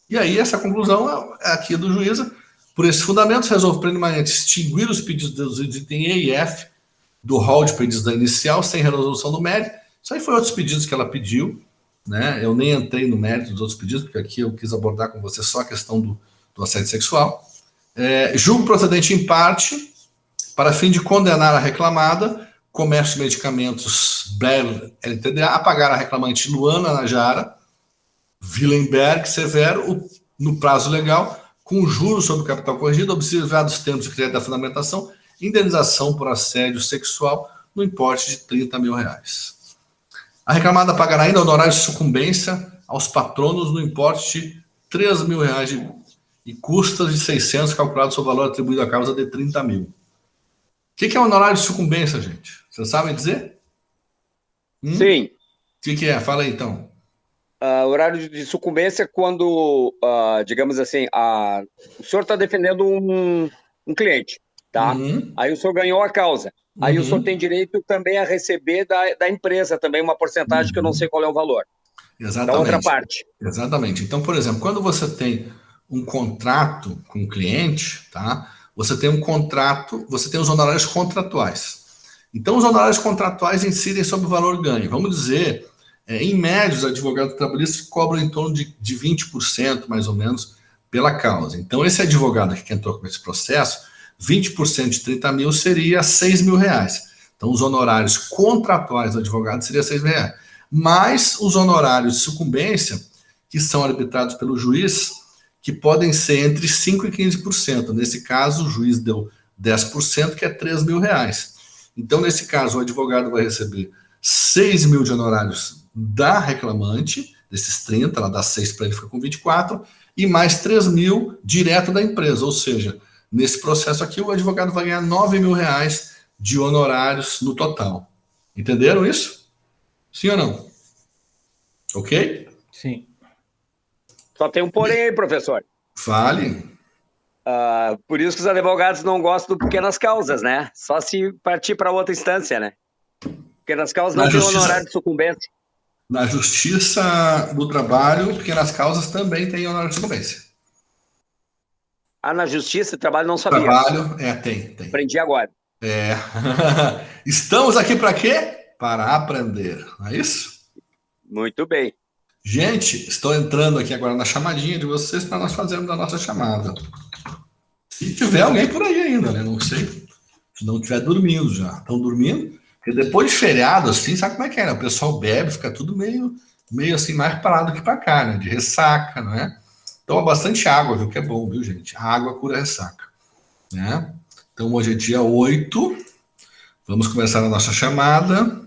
E aí, essa conclusão é aqui do juíza. Por esses fundamentos, resolve plenamente extinguir os pedidos deduzidos item E e F do rol de pedidos da inicial, sem resolução do mérito. Isso aí foi outros pedidos que ela pediu, né? Eu nem entrei no mérito dos outros pedidos, porque aqui eu quis abordar com você só a questão do assédio sexual. Julgo procedente em parte, para fim de condenar a reclamada, Comércio de Medicamentos Brel LTDA, a pagar a reclamante Luana Najara Willenberg Severo, no prazo legal, com juros sobre o capital corrigido, observados os termos e critérios da fundamentação, indenização por assédio sexual no importe de R$30 mil. A reclamada pagará ainda honorário de sucumbência aos patronos no importe de R$3 mil e custas de 600 calculado sobre o valor atribuído à causa de 30 mil. O que é honorário de sucumbência, gente? Vocês sabem dizer? Sim. O que é? Fala aí, então. Horário de sucumbência é quando, digamos assim, o senhor está defendendo um cliente, tá? Aí o senhor ganhou a causa. Aí o senhor tem direito também a receber da empresa também uma porcentagem que eu não sei qual é o valor. Exatamente. Da outra parte. Exatamente. Então, por exemplo, quando você tem um contrato com o cliente, tá? Você tem um contrato, você tem os honorários contratuais. Então, os honorários contratuais incidem sobre o valor ganho. Vamos dizer, em média, os advogados trabalhistas cobram em torno de 20%, mais ou menos, pela causa. Então, esse advogado aqui que entrou com esse processo, 20% de 30 mil seria 6 mil reais. Então, os honorários contratuais do advogado seria 6 mil reais. Mais os honorários de sucumbência, que são arbitrados pelo juiz, que podem ser entre 5% e 15%. Nesse caso, o juiz deu 10%, que é 3 mil reais. Então, nesse caso, o advogado vai receber 6 mil de honorários da reclamante, desses 30, ela dá 6 para ele, fica com 24, e mais 3 mil direto da empresa. Ou seja, nesse processo aqui, o advogado vai ganhar 9 mil reais de honorários no total. Entenderam isso? Sim ou não? Ok? Sim. Só tem um porém aí, professor. Fale. Por isso que os advogados não gostam do pequenas causas, né? Só se partir para outra instância, né? Pequenas causas não tem honorário de sucumbência. Na Justiça do Trabalho, pequenas causas também tem honorário de sucumbência. Na Justiça do Trabalho não sabia. Trabalho, tem. Aprendi agora. Estamos aqui para quê? Para aprender, não é isso? Muito bem. Gente, estou entrando aqui agora na chamadinha de vocês para nós fazermos a nossa chamada. Se tiver alguém por aí ainda, né? Não sei. Se não estiver dormindo já. Estão dormindo? Porque depois de feriado, assim, sabe como é que é, né? O pessoal bebe, fica tudo meio assim, mais parado que para cá, né? De ressaca, não é? Toma bastante água, viu? Que é bom, viu, gente? A água cura a ressaca, né? Então, hoje é dia 8. Vamos começar a nossa chamada.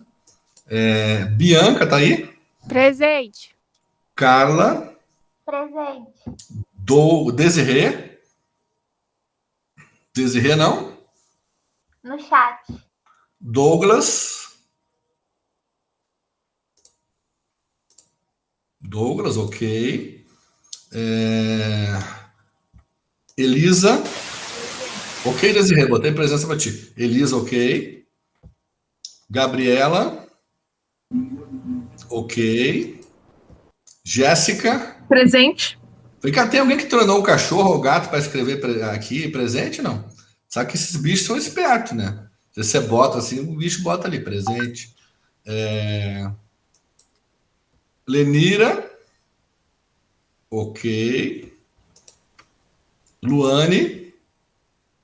Bianca, tá aí? Presente. Carla. Presente. Desirê. Desirê, não? No chat. Douglas, ok. Elisa. Ok, Desirê, botei presença para ti. Elisa, ok. Gabriela. Ok. Jéssica. Presente. Vem cá, tem alguém que treinou o cachorro ou o gato para escrever aqui presente, não? Sabe que esses bichos são espertos, né? Se você bota assim, o bicho bota ali, presente. Lenira. Ok. Luane.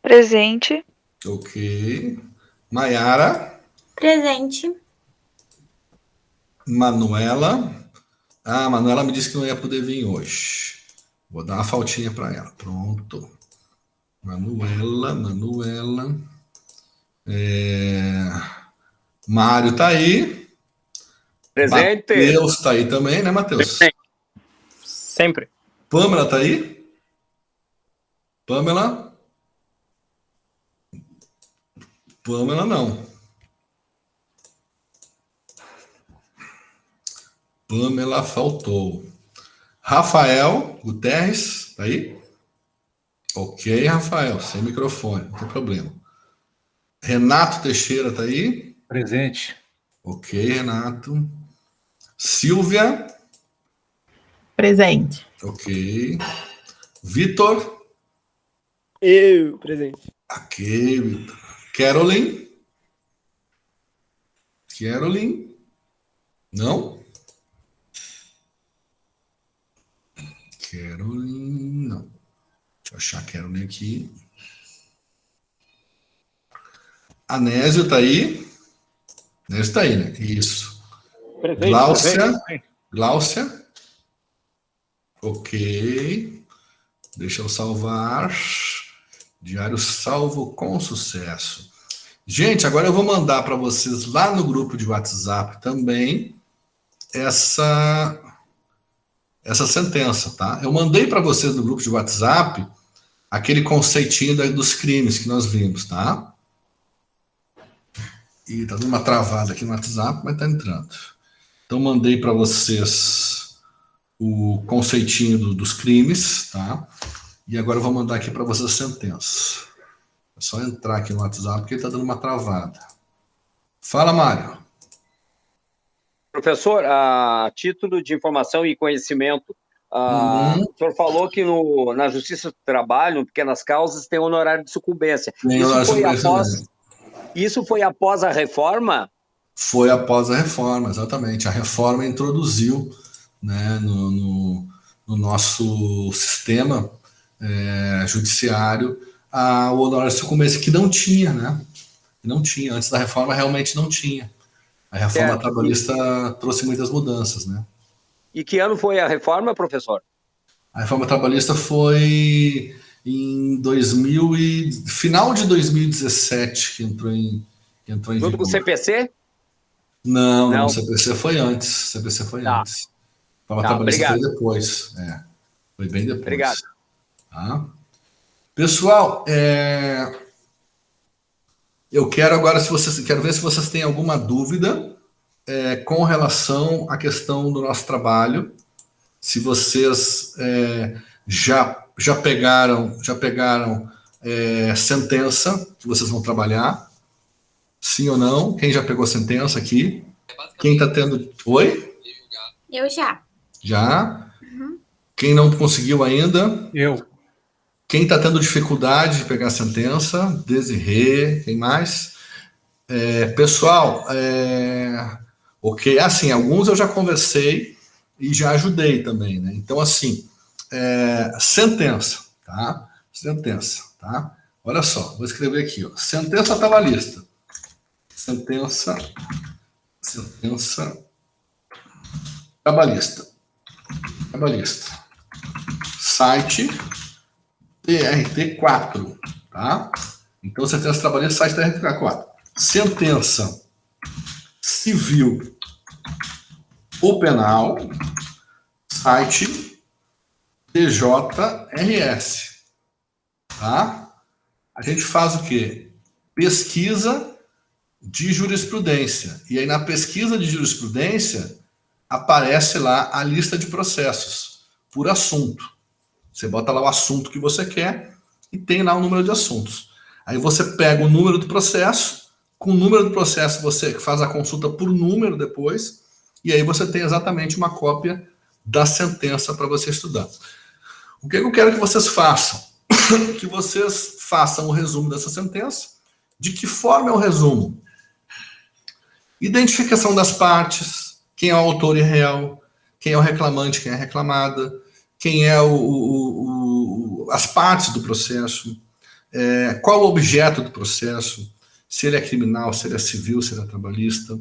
Presente. Ok. Maiara. Presente. Manuela. Manuela me disse que não ia poder vir hoje. Vou dar uma faltinha para ela. Pronto. Manuela. Mário tá aí. Presente. Matheus tá aí também, né, Matheus? Sempre. Pâmela tá aí? Pâmela não. Pâmela faltou. Rafael Guterres, tá aí? Ok, Rafael, sem microfone, não tem problema. Renato Teixeira, tá aí? Presente. Ok, Renato. Silvia? Presente. Ok. Vitor? Eu, presente. Ok, Vitor. Caroline? Não? Caroline, não. Deixa eu achar a Caroline aqui. Anésio tá aí? Anésio tá aí, né? Isso. Presente, Gláucia? Ok. Deixa eu salvar. Diário salvo com sucesso. Gente, agora eu vou mandar para vocês lá no grupo de WhatsApp também essa sentença, tá? Eu mandei para vocês no grupo de WhatsApp aquele conceitinho dos crimes que nós vimos, tá? E tá dando uma travada aqui no WhatsApp, mas tá entrando. Então, mandei para vocês o conceitinho dos crimes, tá? E agora eu vou mandar aqui para vocês a sentença. É só entrar aqui no WhatsApp, porque ele tá dando uma travada. Fala, Mário. Professor, a título de informação e conhecimento, o senhor falou que na Justiça do Trabalho, em pequenas causas, tem honorário de sucumbência. Isso foi após a reforma? Foi após a reforma, exatamente. A reforma introduziu, né, no nosso sistema judiciário o honorário de sucumbência, que não tinha, né? Não tinha. Antes da reforma, realmente não tinha. A reforma trabalhista trouxe muitas mudanças, né? E que ano foi a reforma, professor? A reforma trabalhista foi em final de 2017 que entrou em Junto vigor. com o CPC? Não, o CPC foi antes. A reforma trabalhista foi depois. Foi bem depois. Obrigado. Tá? Pessoal, eu quero agora, quero ver se vocês têm alguma dúvida com relação à questão do nosso trabalho. Se vocês já pegaram sentença que vocês vão trabalhar, sim ou não? Quem já pegou sentença aqui? Quem está tendo... Oi? Eu já. Já? Uhum. Quem não conseguiu ainda? Eu. Quem está tendo dificuldade de pegar sentença? Desirê, quem mais? Pessoal, ok, assim, alguns eu já conversei e já ajudei também, né? Então, assim, sentença, tá? Sentença, tá? Olha só, vou escrever aqui, ó. Sentença trabalhista. Sentença trabalhista. Site TRT4, tá? Então, sentença trabalhista, site TRT4. Sentença civil ou penal, site TJRS, tá? A gente faz o quê? Pesquisa de jurisprudência. E aí, na pesquisa de jurisprudência, aparece lá a lista de processos por assunto. Você bota lá o assunto que você quer e tem lá o número de assuntos. Aí você pega o número do processo, com o número do processo você faz a consulta por número depois, e aí você tem exatamente uma cópia da sentença para você estudar. O que eu quero que vocês façam? Que vocês façam o resumo dessa sentença. De que forma é o resumo? Identificação das partes, quem é o autor e réu, quem é o reclamante, quem é a reclamada, quem é as partes do processo, qual o objeto do processo, se ele é criminal, se ele é civil, se ele é trabalhista,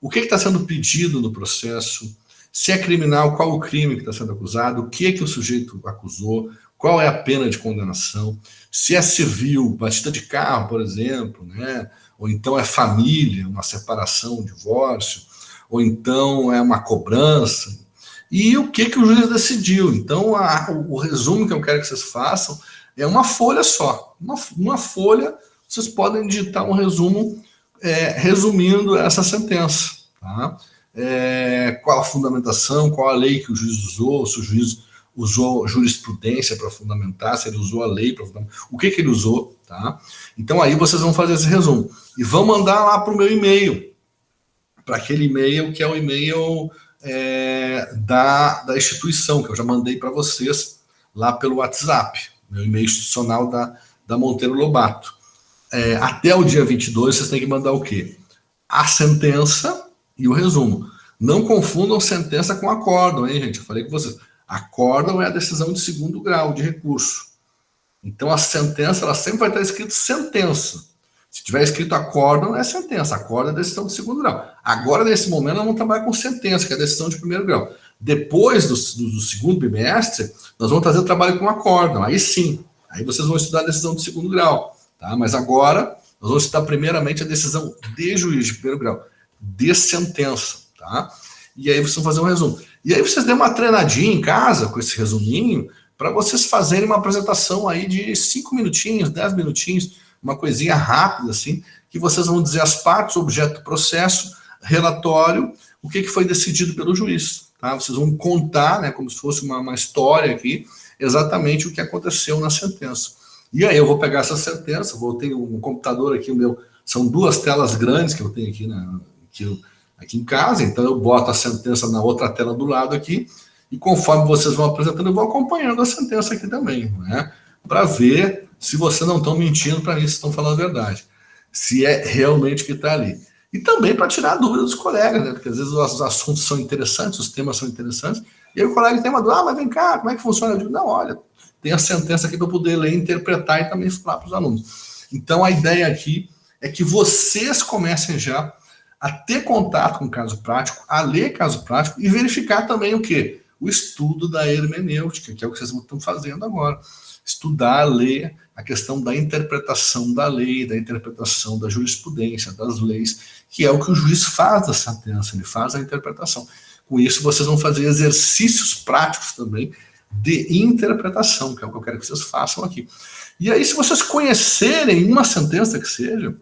o que está sendo pedido no processo, se é criminal, qual o crime que está sendo acusado, o que o sujeito acusou, qual é a pena de condenação, se é civil, batida de carro, por exemplo, né? Ou então é família, uma separação, um divórcio, ou então é uma cobrança, e o que o juiz decidiu. Então, o resumo que eu quero que vocês façam é uma folha só. Uma folha, vocês podem digitar um resumo resumindo essa sentença. Tá? Qual a fundamentação, qual a lei que o juiz usou, se o juiz usou jurisprudência para fundamentar, se ele usou a lei para fundamentar, o que ele usou. Tá? Então, aí vocês vão fazer esse resumo. E vão mandar lá para o meu e-mail, para aquele e-mail que é o e-mail... da instituição, que eu já mandei para vocês lá pelo WhatsApp, meu e-mail institucional da Monteiro Lobato. Até o dia 22, vocês têm que mandar o quê? A sentença e o resumo. Não confundam sentença com acórdão, hein, gente? Eu falei com vocês. Acórdão é a decisão de segundo grau de recurso. Então, a sentença, ela sempre vai estar escrito sentença. Se tiver escrito acórdão, não é sentença. Acórdão é decisão de segundo grau. Agora, nesse momento, nós vamos trabalhar com sentença, que é a decisão de primeiro grau. Depois do segundo bimestre, nós vamos fazer o trabalho com acórdão. Aí sim. Aí vocês vão estudar a decisão de segundo grau. Tá? Mas agora, nós vamos estudar primeiramente a decisão de juiz de primeiro grau. De sentença. Tá? E aí vocês vão fazer um resumo. E aí vocês dêem uma treinadinha em casa com esse resuminho para vocês fazerem uma apresentação aí de 5 minutinhos, 10 minutinhos, uma coisinha rápida assim, que vocês vão dizer as partes, objeto do processo, relatório, o que foi decidido pelo juiz. Tá? Vocês vão contar, né, como se fosse uma história aqui, exatamente o que aconteceu na sentença. E aí eu vou pegar essa sentença, ter um computador aqui, são 2 telas grandes que eu tenho aqui em casa, então eu boto a sentença na outra tela do lado aqui, e conforme vocês vão apresentando, eu vou acompanhando a sentença aqui também, né? Para ver se vocês não estão mentindo para mim, se estão falando a verdade. Se é realmente o que está ali. E também para tirar a dúvida dos colegas, né? Porque às vezes os assuntos são interessantes, os temas são interessantes, e aí o colega tem uma dúvida, mas vem cá, como é que funciona? Eu digo, não, olha, tem a sentença aqui para eu poder ler, interpretar e também falar para os alunos. Então a ideia aqui é que vocês comecem já a ter contato com o caso prático, a ler caso prático e verificar também o quê? O estudo da hermenêutica, que é o que vocês estão fazendo agora. Estudar, ler a questão da interpretação da lei, da interpretação da jurisprudência, das leis, que é o que o juiz faz da sentença, ele faz a interpretação. Com isso, vocês vão fazer exercícios práticos também de interpretação, que é o que eu quero que vocês façam aqui. E aí, se vocês conhecerem uma sentença que seja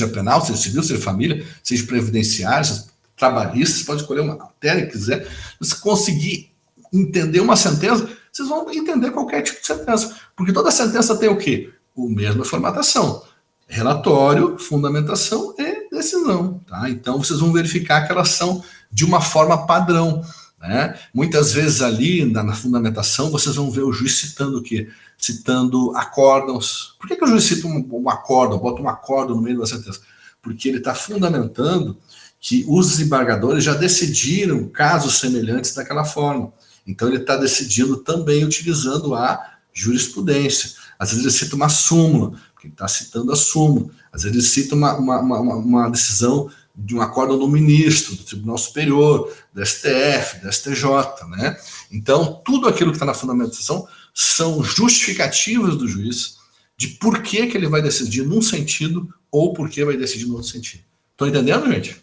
penal, seja civil, seja família, seja previdenciária, seja trabalhista, você pode escolher uma matéria que quiser, se conseguir entender uma sentença, vocês vão entender qualquer tipo de sentença. Porque toda sentença tem o quê? A mesma formatação. Relatório, fundamentação e decisão. Tá? Então, vocês vão verificar que elas são de uma forma padrão. Né? Muitas vezes ali, na fundamentação, vocês vão ver o juiz citando o quê? Citando acórdãos. Por que o juiz cita um acórdão, bota um acórdão no meio da sentença? Porque ele está fundamentando que os desembargadores já decidiram casos semelhantes daquela forma. Então, ele está decidindo também utilizando a jurisprudência. Às vezes, ele cita uma súmula, porque ele está citando a súmula. Às vezes, ele cita uma decisão de um acórdão do ministro, do Tribunal Superior, do STF, do STJ. Né? Então, tudo aquilo que está na fundamentação são justificativas do juiz de por que ele vai decidir num sentido ou por que vai decidir no outro sentido. Estão entendendo, gente?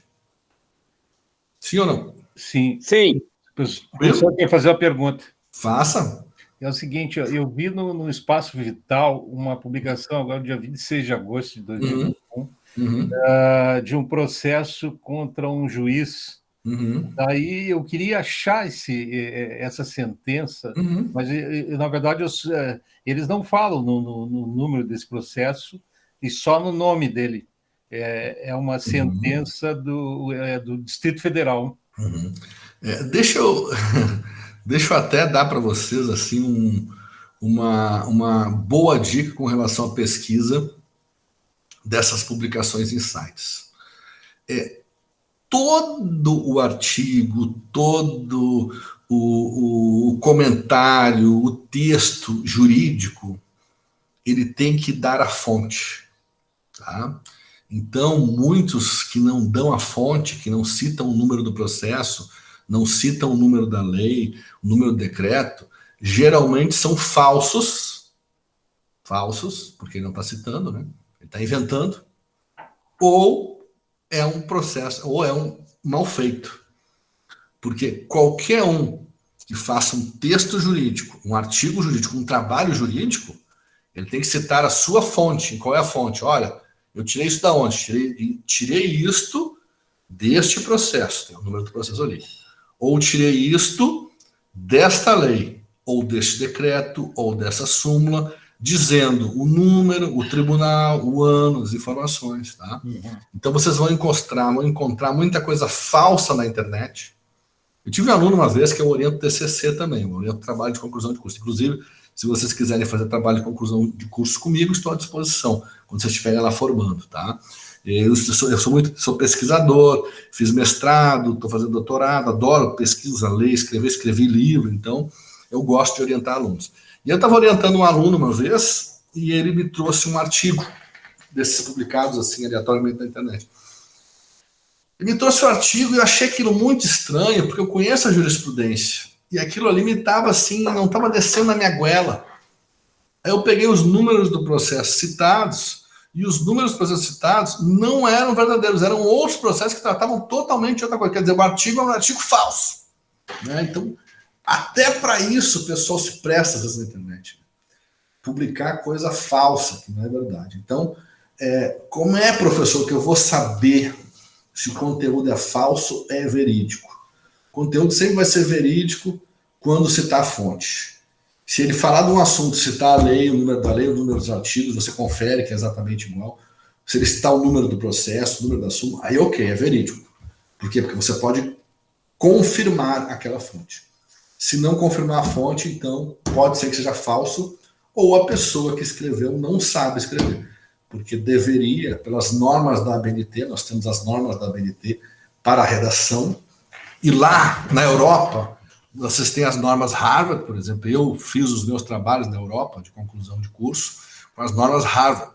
Sim ou não? Sim. Sim. O professor quer fazer uma pergunta. Faça. É o seguinte, eu vi no Espaço Vital uma publicação agora, dia 26 de agosto de 2021, de um processo contra um juiz. Daí eu queria achar essa sentença, mas, na verdade, eles não falam no número desse processo e só no nome dele. É uma sentença do Distrito Federal. Deixa eu até dar para vocês assim uma boa dica com relação à pesquisa dessas publicações em sites. Todo o artigo, todo o comentário, o texto jurídico, ele tem que dar a fonte. Tá? Então, muitos que não dão a fonte, que não citam o número do processo, não citam o número da lei, o número do decreto, geralmente são falsos, porque ele não está citando, né? Ele está inventando, ou é um processo, ou é um mal feito. Porque qualquer um que faça um texto jurídico, um artigo jurídico, um trabalho jurídico, ele tem que citar a sua fonte. E qual é a fonte? Olha, eu tirei isso da onde? Tirei isto deste processo, tem o número do processo ali. Ou tirei isto desta lei, ou deste decreto, ou dessa súmula, dizendo o número, o tribunal, o ano, as informações. Tá? Então vocês vão encontrar muita coisa falsa na internet. Eu tive um aluno uma vez que eu oriento TCC também, eu oriento trabalho de conclusão de curso. Inclusive, se vocês quiserem fazer trabalho de conclusão de curso comigo, estou à disposição, quando vocês estiverem lá formando, tá? Eu sou pesquisador, fiz mestrado, estou fazendo doutorado, adoro pesquisa, ler, escrevi livro, então eu gosto de orientar alunos. E eu estava orientando um aluno uma vez, e ele me trouxe um artigo desses publicados assim, aleatoriamente na internet. Ele me trouxe um artigo e eu achei aquilo muito estranho, porque eu conheço a jurisprudência. E aquilo ali me estava assim, não estava descendo na minha goela. Aí eu peguei os números do processo citados, e os números do processo citados não eram verdadeiros, eram outros processos que tratavam totalmente de outra coisa. Quer dizer, o artigo é um artigo falso. Né? Então, até para isso o pessoal se presta às vezes na internet. Publicar coisa falsa, que não é verdade. Então, como é, professor, que eu vou saber se o conteúdo é falso ou é verídico? O conteúdo sempre vai ser verídico quando citar a fonte. Se ele falar de um assunto, citar a lei, o número da lei, o número dos artigos, você confere que é exatamente igual. Se ele citar o número do processo, o número da súmula, aí ok, é verídico. Por quê? Porque você pode confirmar aquela fonte. Se não confirmar a fonte, então pode ser que seja falso, ou a pessoa que escreveu não sabe escrever. Porque deveria, pelas normas da ABNT, nós temos as normas da ABNT para a redação, e lá na Europa, vocês têm as normas Harvard, por exemplo. Eu fiz os meus trabalhos na Europa, de conclusão de curso, com as normas Harvard,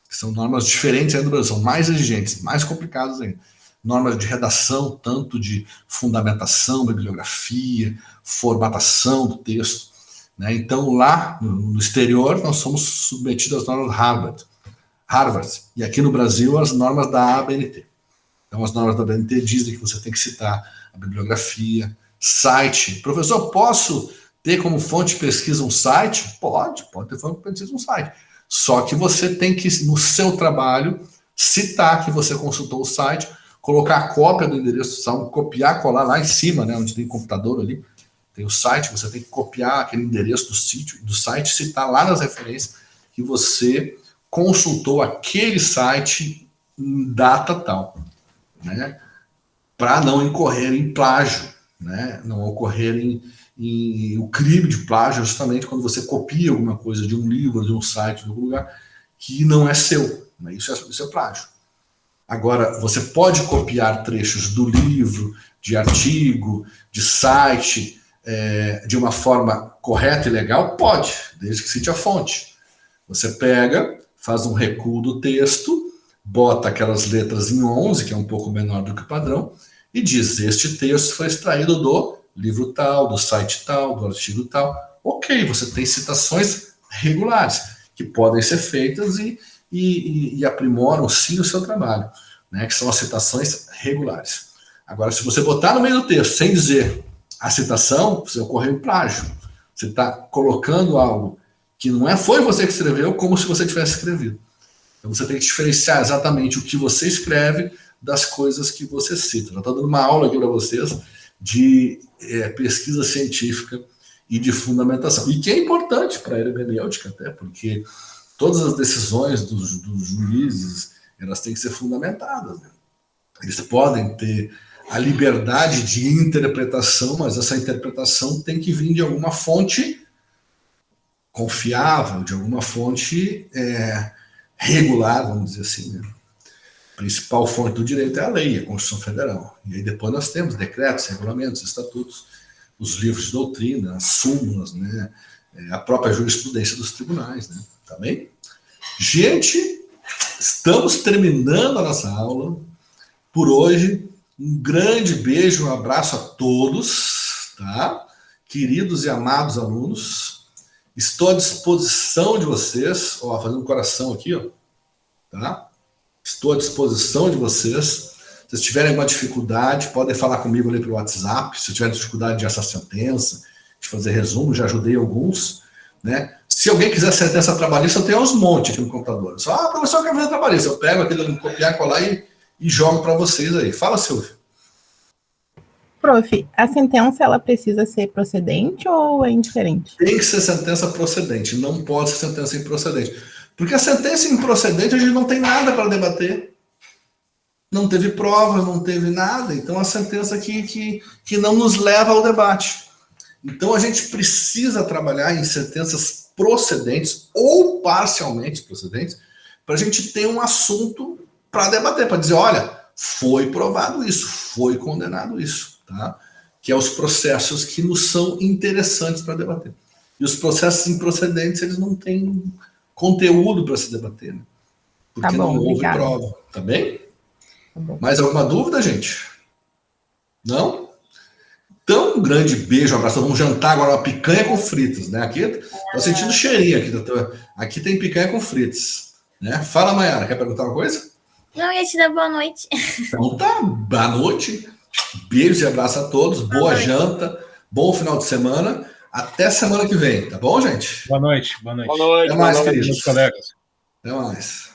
que são normas diferentes ainda do Brasil, são mais exigentes, mais complicadas ainda. Normas de redação, tanto de fundamentação, bibliografia, formatação do texto. Né? Então, lá no exterior, nós somos submetidos às normas Harvard. E aqui no Brasil, as normas da ABNT. Então, as normas da ABNT dizem que você tem que citar a bibliografia, site. Professor, posso ter como fonte de pesquisa um site? Pode ter fonte de pesquisa um site. Só que você tem que, no seu trabalho, citar que você consultou o site, colocar a cópia do endereço, copiar, colar lá em cima, né, onde tem computador ali, tem o site, você tem que copiar aquele endereço do site, citar lá nas referências que você consultou aquele site em data tal, né, para não incorrer em plágio, né, não ocorrer em o crime de plágio, justamente quando você copia alguma coisa de um livro, de um site, de algum lugar, que não é seu, né, isso é plágio. Agora, você pode copiar trechos do livro, de artigo, de site, de uma forma correta e legal? Pode, desde que cite a fonte. Você pega, faz um recuo do texto, bota aquelas letras em 11, que é um pouco menor do que o padrão, e diz, este texto foi extraído do livro tal, do site tal, do artigo tal. Ok, você tem citações regulares, que podem ser feitas e aprimoram sim o seu trabalho, né, que são as citações regulares. Agora, se você botar no meio do texto, sem dizer a citação, você ocorreu em plágio. Você está colocando algo que não foi você que escreveu, como se você tivesse escrevido. Então você tem que diferenciar exatamente o que você escreve das coisas que você cita. Eu estou dando uma aula aqui para vocês de pesquisa científica e de fundamentação. E que é importante para a hermenêutica, até, porque todas as decisões dos juízes, elas têm que ser fundamentadas. Né? Eles podem ter a liberdade de interpretação, mas essa interpretação tem que vir de alguma fonte confiável, de alguma fonte regular, vamos dizer assim. Né? A principal fonte do direito é a lei, a Constituição Federal. E aí depois nós temos decretos, regulamentos, estatutos, os livros de doutrina, as súmulas, né? A própria jurisprudência dos tribunais. Né? Tá bem? Gente, estamos terminando a nossa aula por hoje. Um grande beijo, um abraço a todos, tá? Queridos e amados alunos. Estou à disposição de vocês, ó, fazendo um coração aqui, ó, tá? Estou à disposição de vocês. Se vocês tiverem alguma dificuldade, podem falar comigo ali pelo WhatsApp. Se tiverem dificuldade de essa sentença, de fazer resumo, já ajudei alguns, né? Se alguém quiser sentença trabalhista, eu tenho uns montes aqui no computador. Só, professor, eu quero fazer trabalhista. Eu pego aquilo, copiar, colar e jogo para vocês aí. Fala, Silvio. Prof, a sentença, ela precisa ser procedente ou é indiferente? Tem que ser sentença procedente, não pode ser sentença improcedente. Porque a sentença improcedente, a gente não tem nada para debater. Não teve prova, não teve nada. Então, a sentença que não nos leva ao debate. Então, a gente precisa trabalhar em sentenças procedentes ou parcialmente procedentes para a gente ter um assunto para debater, para dizer, olha, foi provado isso, foi condenado isso, tá? Que é os processos que nos são interessantes para debater. E os processos improcedentes, eles não têm conteúdo para se debater, né? Porque tá bom, não houve prova, tá bem? Tá bom. Mais alguma dúvida, gente? Não? Então, um grande beijo, um abraço. Vamos jantar agora uma picanha com fritas, né? Aqui, tô sentindo cheirinho aqui. Aqui tem picanha com fritas, né? Fala, Mayara, quer perguntar uma coisa? Não, ia te dar boa noite. Então tá, boa noite. Beijo e abraço a todos. Boa janta. Bom final de semana. Até semana que vem, tá bom, gente? Boa noite. Boa noite. Boa noite. Até mais, boa noite. queridos. Colegas. Até mais.